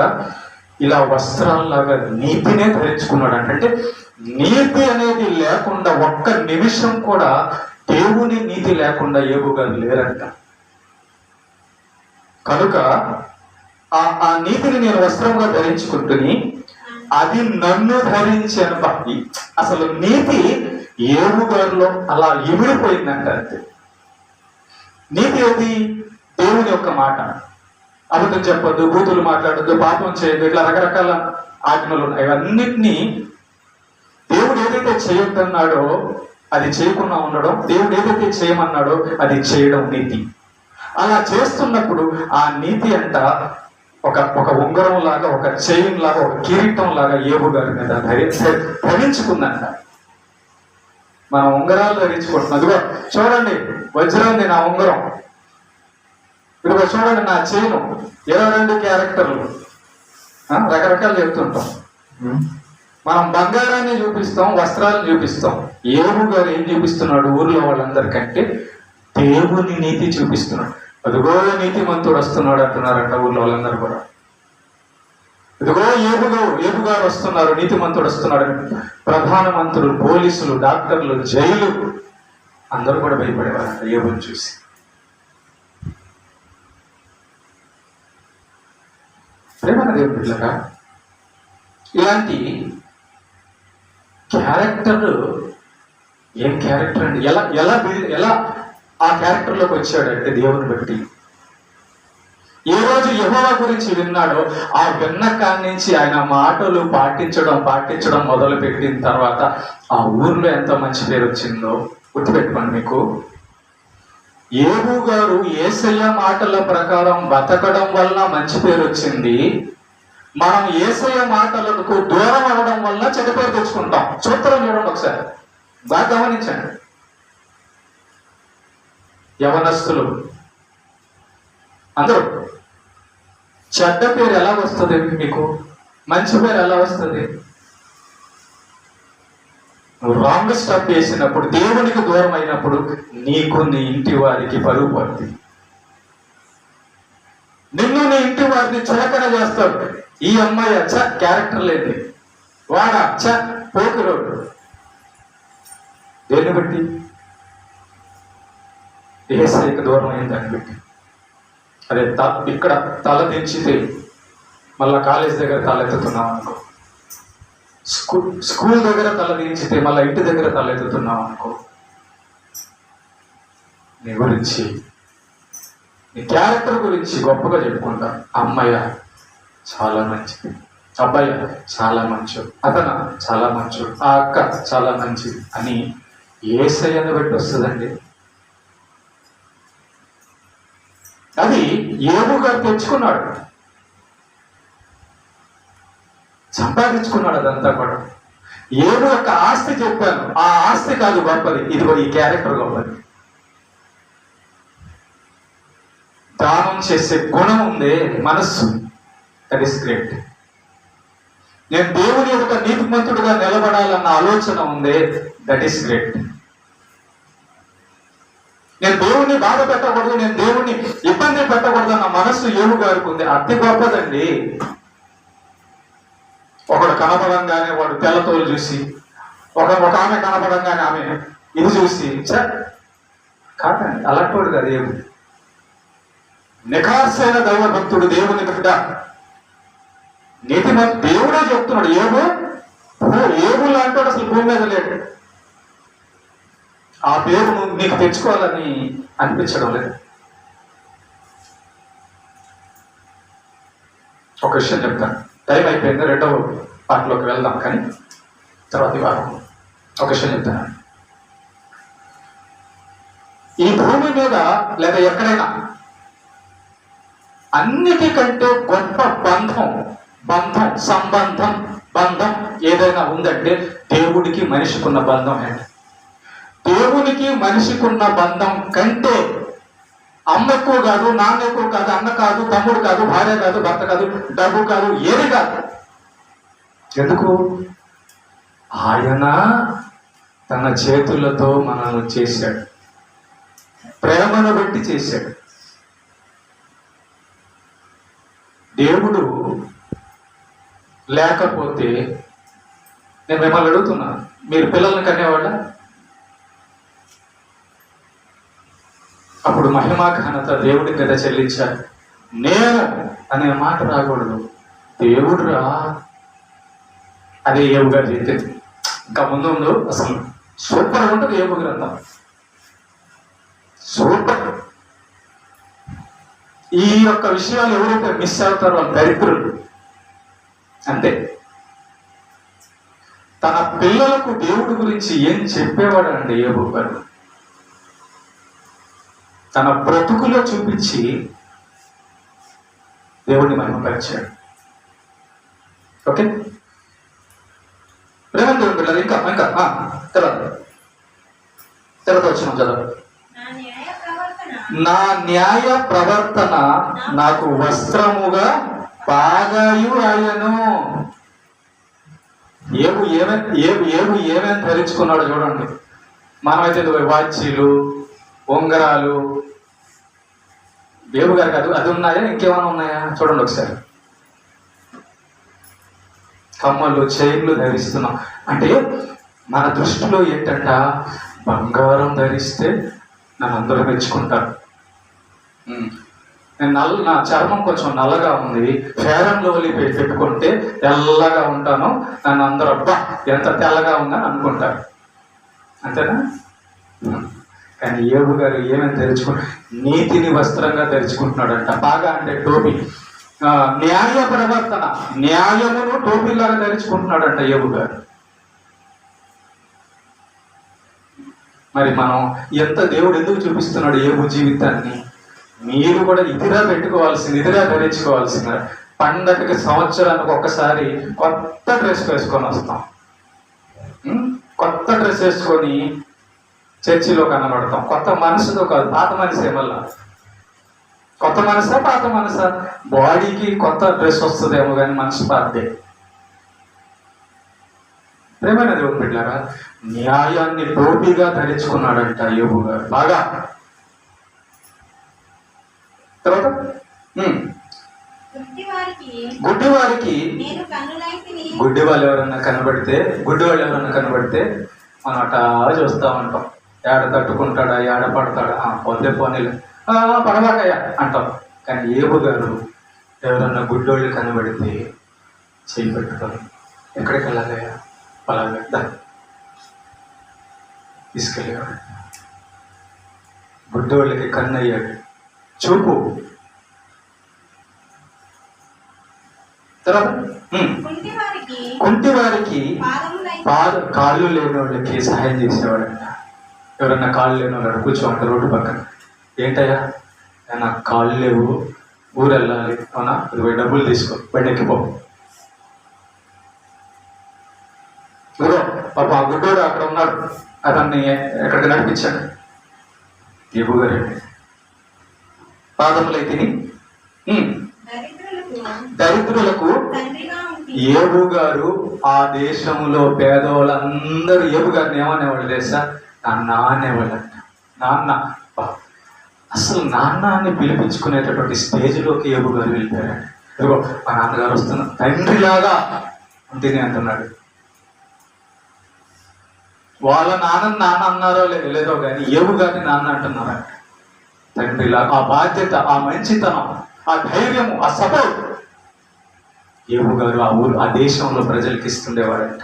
ఇలా వస్త్రాల్లాగా నీతినే ధరించుకున్నాడంట. అంటే నీతి అనేది లేకుండా ఒక్క నిమిషం కూడా, దేవుని నీతి లేకుండా యోబు గారు లేరంట. కనుక ఆ నీతిని నేను వస్త్రంగా ధరించుకుంటుని అది నన్ను ధరించాను. అసలు నీతి యోబు గారిలో అలా ఇమిడిపోయిందంట. అంతే. నీతి ఏది? దేవుని యొక్క మాట. అబద్ధం చెప్పొద్దు, బూతులు మాట్లాడొద్దు, పాపం చేయొద్దు, ఇట్లా రకరకాల ఆజ్ఞలు ఉన్నాయి. ఇవన్నిటినీ దేవుడు ఏదైతే చేయొద్దన్నాడో అది చేయకుండా ఉండడం, దేవుడు ఏదైతే చేయమన్నాడో అది చేయడం నీతి. అలా చేస్తున్నప్పుడు ఆ నీతి అంట ఒక ఉంగరం లాగా, ఒక చైన్ లాగా, ఒక కిరీటం లాగా యోబు గారి మీద ధరించుకుందంట. మనం ఉంగరాలు ధరించుకుంటున్నాం. అదిగో చూడండి, వజ్రం నా ఉంగరం, ఇదిగో చూడండి నా చైను. 22 క్యారెక్టర్లు, రకరకాలు చెప్తుంటాం. మనం బంగారాన్ని చూపిస్తాం, వస్త్రాలను చూపిస్తాం. యోబు గారు ఏం చూపిస్తున్నాడు ఊర్లో వాళ్ళందరికంటే? దేవుని నీతి చూపిస్తున్నాడు. అదిగో నీతిమంతుడు వస్తున్నాడు అంటున్నారంట ఊర్లో వాళ్ళందరూ కూడా. ఇదిగో యోబు గారు వస్తున్నారు, నీతిమంతుడు వస్తున్నాడు. ప్రధానమంత్రులు, పోలీసులు, డాక్టర్లు, జైలు అందరూ కూడా భయపడేవారంట యోబుని చూసి. ప్రేమన దేవుని బిడ్డలారా, ఇలాంటి క్యారెక్టర్ ఏం క్యారెక్టర్ అండి! ఎలా ఆ క్యారెక్టర్లోకి వచ్చాడంటే దేవుని బట్టి. ఏ రోజు యెహోవా గురించి విన్నాడో ఆ విన్న కాడి నుంచి ఆయన మాటలు పాటించడం మొదలు పెట్టిన తర్వాత ఆ ఊర్లో ఎంత మంచి పేరు వచ్చిందో గుర్తుపెట్టుకోండి. మీకు యోబు గారు యేసయ్య మాటల ప్రకారం బతకడం వల్ల మంచి పేరు వచ్చింది. మనం యేసయ్య మాటలకు దూరం అవ్వడం వల్ల చెడ్డ పేరు తెచ్చుకుంటాం. చూత్రం చూడండి ఒకసారి, బాగా గమనించండి. యవనస్తులు అందరూ, చెడ్డ పేరు ఎలా వస్తుంది మీకు? మంచి పేరు ఎలా వస్తుంది? నువ్వు రాంగ్ స్టెప్ వేసినప్పుడు, దేవునికి దూరం అయినప్పుడు నీకు నీ ఇంటి వారికి పరుగు పడుతుంది. నిన్ను నీ ఇంటి వారిని చులకన చేస్తాడు. ఈ అమ్మాయి క్యారెక్టర్ లేదు, వాడా పోకిరోడు. దేన్ని బట్టి? యేసయ్యకు దూరం అయిందని బట్టి. అదే ఇక్కడ తల దించితే మళ్ళా కాలేజ్ దగ్గర తలెత్తుతున్నాం అనుకో, స్కూల్ దగ్గర తల దించితే మళ్ళీ ఇంటి దగ్గర తలెత్తుతున్నాం అనుకో, నీ గురించి, నీ క్యారెక్టర్ గురించి గొప్పగా చెప్పుకుంటా. అమ్మాయ చాలా మంచిది, అబ్బాయి చాలా మంచోడు, అతను చాలా మంచోడు, ఆ అక్క చాలా మంచిది అని యేసయ్యను బట్టి వస్తుందండి. అది యోబు గారు తెచ్చుకున్నాడు, సంపాదించుకున్నాడు. అదంతా కూడా యోబు యొక్క ఆస్తి చెప్పాను. ఆ ఆస్తి కాదు గొప్పది, ఇదిగో ఈ క్యారెక్టర్ గొప్పది. దానం చేసే గుణం ఉంది, మనస్సు, దట్ ఈస్ గ్రేట్. నేను దేవుని యొక్క నీతిమంతుడుగా నిలబడాలన్న ఆలోచన ఉంది, దట్ ఈస్ గ్రేట్. నేను దేవుణ్ణి బాధ పెట్టకూడదు, నేను దేవుణ్ణి ఇబ్బంది పెట్టకూడదు అన్న మనస్సు యోబు గారికి ఉంది. అతి గొప్పదండి. ఒకడు కనపడంగానే వాడు తెల్లతోలు చూసి, ఒక ఆమె కనపడంగానే ఆమె ఇది చూసి కాదండి, అలాంటి వాడు కాదు యోబు. నిఖార్సైన దైవ భక్తుడు, దేవుని బిడ్డ, నీతి దేవుడే చెప్తున్నాడు. ఏబు లాంటి అసలు భూమి మీద లేడు. ఆ పేరు నీకు తెచ్చుకోవాలని అనిపించడం లేదు. ఒక విషయం చెప్తాను, టైం అయిపోయింది, రెండవ పాటలోకి వెళ్దాం, కానీ తర్వాత వారం ఒక విషయం చెప్తాను. ఈ భూమి మీద లేదా ఎక్కడైనా అన్నిటికంటే గొప్ప బంధం ఏదైనా ఉందంటే దేవుడికి మనిషికున్న బంధం ఏంటి? దేవునికి మనిషికున్న బంధం కంటే అమ్మ ఎక్కువ కాదు, నాన్న ఎక్కువ కాదు, అన్న కాదు, తమ్ముడు కాదు, భార్య కాదు, భర్త కాదు, డబ్బు కాదు, ఏది కాదు. ఎందుకు? ఆయన తన చేతులతో మనల్ని చేశాడు, ప్రేమను బట్టి చేశాడు. దేవుడు లేకపోతే, నేను మిమ్మల్ని అడుగుతున్నా, మీరు పిల్లల్ని కనేవాళ్ళ? అప్పుడు మహిమా ఘనత దేవుడి కదా చెల్లించారు. నేను అనే మాట రాకూడదు, దేవుడు రా. అదే ఏబు గారు చెప్పింది. ఇంకా ముందు అసలు సూపర్ ఉంటుంది ఏబు గ్రంథం, సూపర్. ఈ యొక్క విషయాలు ఎవరైతే మిస్ అవుతారో వాళ్ళు దరిద్రులు అంతే. తన పిల్లలకు దేవుడి గురించి ఏం చెప్పేవాడు అండి ఏబు గారు? తన బ్రతుకులో చూపించి దేవుడిని మహిమపరిచాడు. ఓకే, ప్రేమ దేవుని పిల్లలు, ఇంకా తర్వాత వచ్చినాం చదవ. నా న్యాయ ప్రవర్తన నాకు వస్త్రముగా బాగాయు ఆయను. ఏమేమి ధరించుకున్నాడు చూడండి. మనమైతే వాచీలు, ఉంగరాలు, ఏబు గారికి అది ఉన్నాయా? ఇంకేమైనా ఉన్నాయా? చూడండి ఒకసారి. కమ్మలు, చైన్లు ధరిస్తున్నాం అంటే మన దృష్టిలో ఏంటంట, బంగారం ధరిస్తే నన్ను అందరూ మెచ్చుకుంటారు. నా చర్మం కొంచెం నల్లగా ఉంది, ఫేర్ అండ్ లవ్లీ పెట్టుకుంటే తెల్లగా ఉంటాను, నన్ను అందరూ అబ్బా ఎంత తెల్లగా ఉందని అనుకుంటారు, అంతేనా? కానీ ఏబు గారు ఏమేమి ధరించుకుంటా, నీతిని వస్త్రంగా ధరించుకుంటున్నాడంట. బాగా అంటే టోపీ, న్యాయ ప్రవర్తన, న్యాయమును టోపీలాగా ధరించుకుంటున్నాడంట ఏబు గారు. మరి మనం ఎంత దేవుడు ఎందుకు చూపిస్తున్నాడు ఏబు జీవితాన్ని? మీరు కూడా ఇదిరా పెట్టుకోవాల్సింది, ఇదిరా ధరించుకోవాల్సింది. పండగకి సంవత్సరానికి ఒక్కసారి కొత్త డ్రెస్ వేసుకొని వస్తాం. కొత్త డ్రెస్ వేసుకొని చర్చిలో కనబడతాం. కొత్త మనసుతో కాదు, పాత మనసే. మళ్ళా కొత్త మనసా పాత మనసా? బాడీకి కొత్త డ్రెస్ వస్తుందేమో కానీ మనసు పాతే. ప్రేమైన దేవుని బిడ్డలారా, న్యాయాన్ని టోపీగా ధరించుకున్నాడంట యోబు గారు బాగా. తర్వాత గుడ్డివారికి, గుడ్డి వాళ్ళు ఎవరన్నా కనబడితే మనం అటా చూస్తూ ఉంటాం. ఏడ తట్టుకుంటాడా, ఏడ పడతాడా, పొద్దే పోనీలు పడవాకయ్యా అంటాం. కానీ ఏబు గారు ఎవరన్నా గుడ్డోళ్ళు కనబడితే చేయి పెట్టుతారు. ఎక్కడికి వెళ్ళాలయ్యా, పలాగా తీసుకెళ్ళేవాడు. గుడ్డోళ్ళకి కన్నయ్యాడు, చూపు. తర్వాత కుంటివారికి, కాళ్ళు లేని వాళ్ళకి సహాయం చేసేవాడంట. ఎవరన్నా కాళ్ళు లేని వాళ్ళు కూర్చోమంట రోడ్డు పక్కన. ఏంటయ్యా, నాకు కాళ్ళు లేవు, ఊరు వెళ్ళాలి, అవునా, ఇది పోయి డబ్బులు తీసుకో, బండెక్కిపో. పాప ఆ గుడ్డోడు అక్కడ ఉన్నాడు, అతన్ని ఎక్కడికి నడిపించాడు. ఏబు గారు పాదములై తిని దరిద్రులకు ఏబు గారు ఆ దేశంలో పేదవాళ్ళందరూ ఏబు గారిని ఏమనేవాళ్ళు తెలుసా? నాన్న అనేవాళ్ళంట. నాన్న, అసలు నాన్న అని పిలిపించుకునేటటువంటి స్టేజ్లోకి ఏబు గారు వెళ్ళిపోయాడు. ఇదిగో మా నాన్నగారు వస్తున్నారు, తండ్రిలాగా తిని అంటున్నాడు. వాళ్ళ నాన్న అన్నారో లేదో కానీ ఏబు గారిని నాన్న అంటున్నారంట. తండ్రిలా ఆ బాధ్యత, ఆ మంచితనం, ఆ ధైర్యము, ఆ సపోర్ట్ యేహూ గారు ఆ దేశంలో ప్రజలకు ఇస్తుండేవాడంట.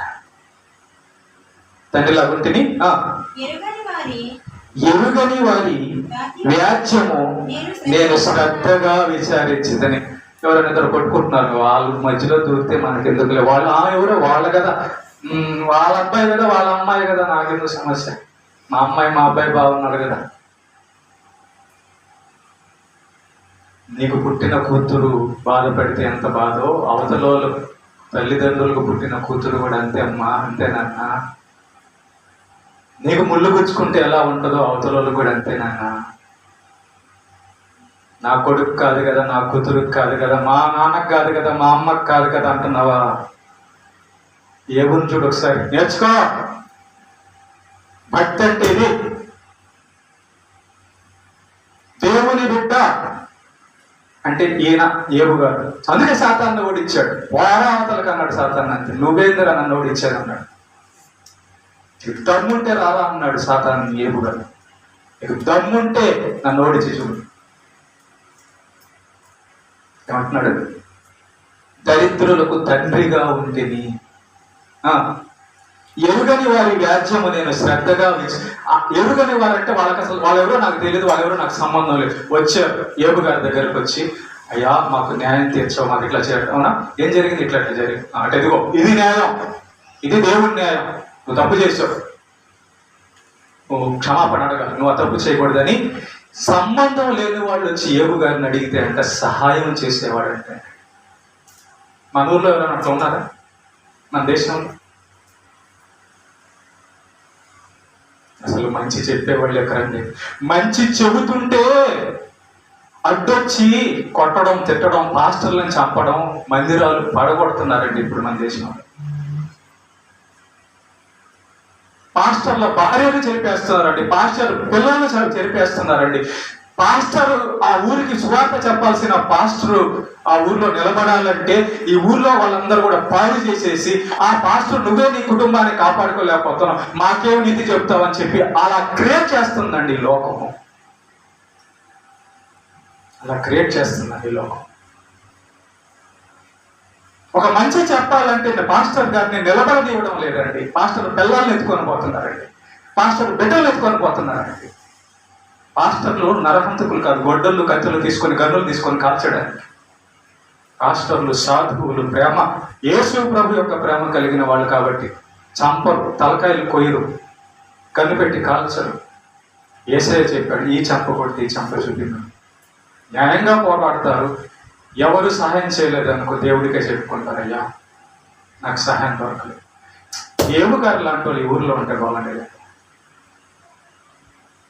తండ్రిలా గుంటిని ఎరుగని వారి వ్యాజ్యము నేను శ్రద్ధగా విచారించిందని. ఎవరైనా ఇద్దరు కొట్టుకుంటున్నారు, వాళ్ళ మధ్యలో దూరితే మనకెందుకులే, వాళ్ళు ఎవరో వాళ్ళ కదా, వాళ్ళ అబ్బాయి కదా, వాళ్ళ అమ్మాయి కదా, నాకెందుకు సమస్య, మా అమ్మాయి మా అబ్బాయి బాగున్నాడు కదా. నీకు పుట్టిన కూతురు బాధపడితే ఎంత బాధో, అవతల తల్లిదండ్రులకు పుట్టిన కూతురు కూడా అంతే అమ్మా, అంతేనన్నా. నీకు ముళ్ళు గుచ్చుకుంటే ఎలా ఉంటుందో అవతల కూడా అంతేనన్నా. నా కొడుకు కాదు కదా, నా కూతురుకు కాదు కదా, మా నాన్నకు కాదు కదా, మా అమ్మకు కాదు కదా అంటున్నావా? ఏముంది చూడు, ఒకసారి నేర్చుకో. భక్తి అంటే ఇది. దేవుని బిడ్డ అంటే ఈయన యేహూ గారు. అందుకే సాతాన్ని ఓడించాడు. వారావతలకు అన్నాడు సాతాన్ని, అంతే, నువ్వేంద్ర నన్ను ఓడించాడు అన్నాడు. దమ్ముంటే రారా అన్నాడు సాతాన్ని యేహూ గారు. దమ్ముంటే నన్ను ఓడించి చూడు. ఏమంటున్నాడు? దరిద్రులకు తండ్రిగా ఉంటిని, ఎరుగని వారి వ్యాజ్యము నేను శ్రద్ధగా ఎరుగని వారంటే వాళ్ళకి అసలు వాళ్ళెవరో నాకు తెలియదు, వాళ్ళెవరో నాకు సంబంధం లేదు. వచ్చారు యేహూ గారి దగ్గరకు వచ్చి, అయ్యా మాకు న్యాయం తీర్చావు, మాకు ఇట్లా చేయడం, అవునా, ఏం జరిగింది, ఇట్లా జరిగింది అంటే, ఇదిగో ఇది న్యాయం, ఇది దేవుడి న్యాయం, నువ్వు తప్పు చేసావు, నువ్వు క్షమాపణ అడగాలి, నువ్వు ఆ తప్పు చేయకూడదని. సంబంధం లేని వాళ్ళు వచ్చి యేహూ గారిని అడిగితే అంట సహాయం చేసేవాడంటే. మన ఊర్లో ఎవరైనా అట్లా ఉన్నారా? మన దేశంలో అసలు మంచి చెప్పేవాళ్ళు ఎక్కడండి? మంచి చెబుతుంటే అడ్డొచ్చి కొట్టడం, తిట్టడం, పాస్టర్లను చంపడం, మందిరాలు పడగొడుతున్నారండి ఇప్పుడు మన దేశంలో. పాస్టర్ల భార్యను చెరిపేస్తున్నారండి, పాస్టర్ పిల్లలను చెరిపేస్తున్నారండి. పాస్టర్ ఆ ఊరికి సువార్త చెప్పాల్సిన పాస్టర్ ఆ ఊర్లో నిలబడాలంటే ఈ ఊర్లో వాళ్ళందరూ కూడా పాడు చేసేసి, ఆ పాస్టర్ నువ్వే నీ కుటుంబాన్ని కాపాడుకోలేకపోతున్నావు, మాకేం నీతి చెప్తావని చెప్పి అలా క్రియేట్ చేస్తుందండి ఈ లోకము. అలా క్రియేట్ చేస్తుందండి ఈ లోకం. ఒక మంచి చెప్పాలంటే పాస్టర్ గారిని నిలబడనివ్వడం లేదండి. పాస్టర్ పిల్లల్ని ఎత్తుకొని పోతున్నారండి, పాస్టర్ బిడ్డలు ఎత్తుకొని పోతున్నారండి. పాస్టర్లు నరహంతకులు కాదు, గొడ్డళ్ళు కత్తులు తీసుకొని గన్నులు తీసుకొని కాల్చడానికి. పాస్టర్లు సాధువులు, ప్రేమ, యేసు ప్రభు యొక్క ప్రేమ కలిగిన వాళ్ళు కాబట్టి చంపరు, తలకాయలు కొయ్యరు, కన్ను పెట్టి కాల్చరు. యేసయ్య చెప్పాడు, ఈ చంప కొడితే ఈ చంప చూపిను. న్యాయంగా పోరాడతారు. ఎవరు సహాయం చేయలేదు అనుకో, దేవుడికే చెప్పుకుంటారు, అయ్యా నాకు సహాయం దొరకలేదు. యేహూ గారు లాంటి వాళ్ళు ఈ ఊర్లో ఉంటే బాగుండేది,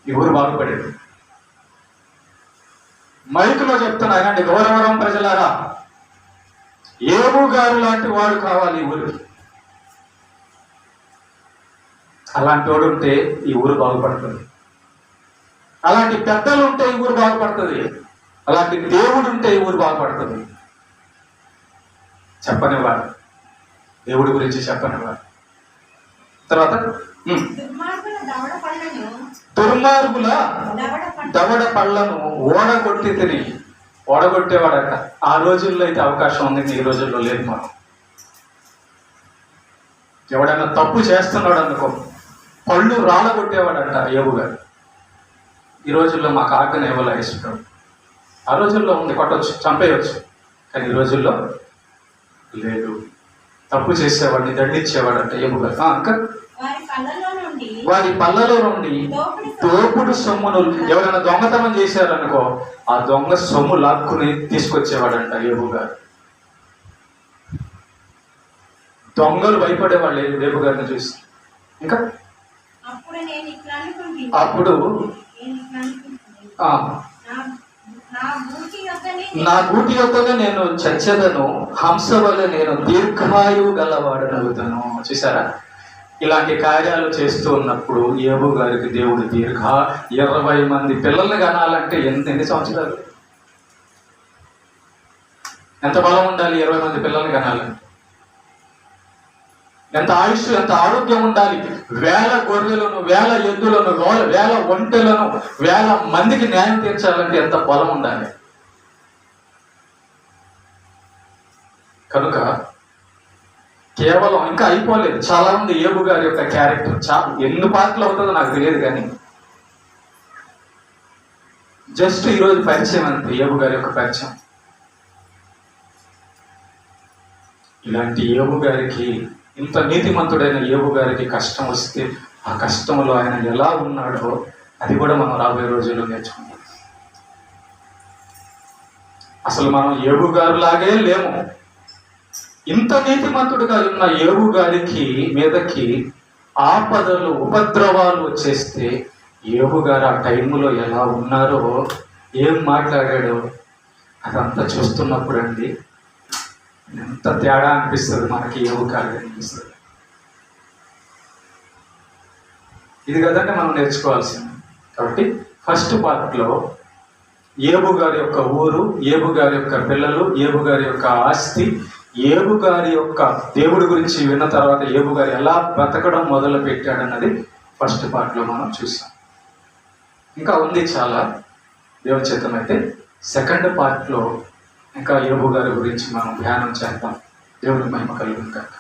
ఈ ఊరు బాగుపడేది. మైకులో చెప్తున్నానండి, గౌరవరం ప్రజలారా, యేహూ గారు లాంటి వాడు కావాలి ఈ ఊరికి. అలాంటి వాడు ఉంటే ఈ ఊరు బాగుపడుతుంది. అలాంటి పెద్దలు ఉంటే ఈ ఊరు బాగుపడుతుంది. అలాంటి దేవుడు ఉంటే ఈ ఊరు బాగుపడుతుంది. చెప్పనివ్వాలి, దేవుడి గురించి చెప్పనివ్వాలి. తర్వాత దుర్మార్గుల దవడ పళ్ళను ఓడగొట్టి తిని, ఓడగొట్టేవాడట. ఆ రోజుల్లో అయితే అవకాశం ఉంది, ఈ రోజుల్లో లేదు. మనం ఎవడైనా తప్పు చేస్తున్నాడు అనుకో, పళ్ళు రాలగొట్టేవాడంట యేహూ గారు. ఈ రోజుల్లో మాకు ఆజ్ఞ ఇవ్వాల ఇష్టం. ఆ రోజుల్లో ఉంది, కొట్టవచ్చు, చంపేయవచ్చు. కానీ ఈ రోజుల్లో లేదు. తప్పు చేసేవాడిని దండించేవాడంట యేహూ గారు. ఇంకా వారి పళ్ళలో నుండి దోపుడు సొమ్మును, ఎవరైనా దొంగతనం చేశారనుకో, ఆ దొంగ సొమ్ము లాక్కుని తీసుకొచ్చేవాడంట యేహూ గారు. దొంగలు భయపడేవాళ్ళు యేహూ గారిని చూసి. ఇంకా అప్పుడు నా గూటి యొక్కనే నేను చచ్చెదను, హంస వల్ల నేను దీర్ఘాయువు గలవాడనవుతాను. చూసారా, ఇలాంటి కార్యాలు చేస్తూ ఉన్నప్పుడు యేహూ గారికి దేవుడు 20 మంది పిల్లల్ని కనాలంటే ఎన్ని సంవత్సరాలు, ఎంత బలం ఉండాలి? 20 మంది పిల్లల్ని కనాలంటే ఎంత ఆయుష్, ఎంత ఆరోగ్యం ఉండాలి. వేల గొర్రెలను, వేల ఎద్దులను, వేల ఒంటెలను, వేల మందికి న్యాయం తీర్చాలంటే ఎంత బలం ఉండాలి. కనుక కేవలం ఇంకా అయిపోలేదు. చాలా మంది ఏబు గారి యొక్క క్యారెక్టర్ ఎన్ని పార్ట్లు అవుతుందో నాకు తెలియదు, కానీ జస్ట్ ఈరోజు పరిచయం అంతే, ఏబు గారి యొక్క పరిచయం. ఇలాంటి ఏబు గారికి, ఇంత నీతిమంతుడైన ఏబు గారికి కష్టం వస్తే ఆ కష్టంలో ఆయన ఎలా ఉన్నాడో అది కూడా మనం రాబోయే రోజుల్లో నేర్చుకుంటాం. అసలు మనం ఏబు గారు లాగే లేము. ఇంత నీతిమంతుడుగా ఉన్న ఏబు గారికి మీదకి ఆపదలు, ఉపద్రవాలు వచ్చేస్తే ఏబు గారు ఆ టైంలో ఎలా ఉన్నారో, ఏం మాట్లాడాడో అదంతా చూస్తున్నప్పుడు అండి ఎంత తేడా అనిపిస్తుంది మనకి. ఏబు గారు అనిపిస్తుంది. ఇది కదండి మనం నేర్చుకోవాల్సింది. కాబట్టి ఫస్ట్ పార్ట్లో ఏబు గారి యొక్క ఊరు, ఏబు గారి యొక్క పిల్లలు, ఏబు గారి యొక్క ఆస్తి, ఏబు గారి యొక్క దేవుడి గురించి విన్న తర్వాత ఏబు గారు ఎలా బ్రతకడం మొదలు పెట్టాడన్నది ఫస్ట్ పార్ట్లో మనం చూసాం. ఇంకా ఉంది చాలా, దేవుని చిత్తం అయితే సెకండ్ పార్ట్లో ఇంకా ఏబు గారి గురించి మనం ధ్యానం చేద్దాం. దేవుడి మహిమ కలుగును గాక.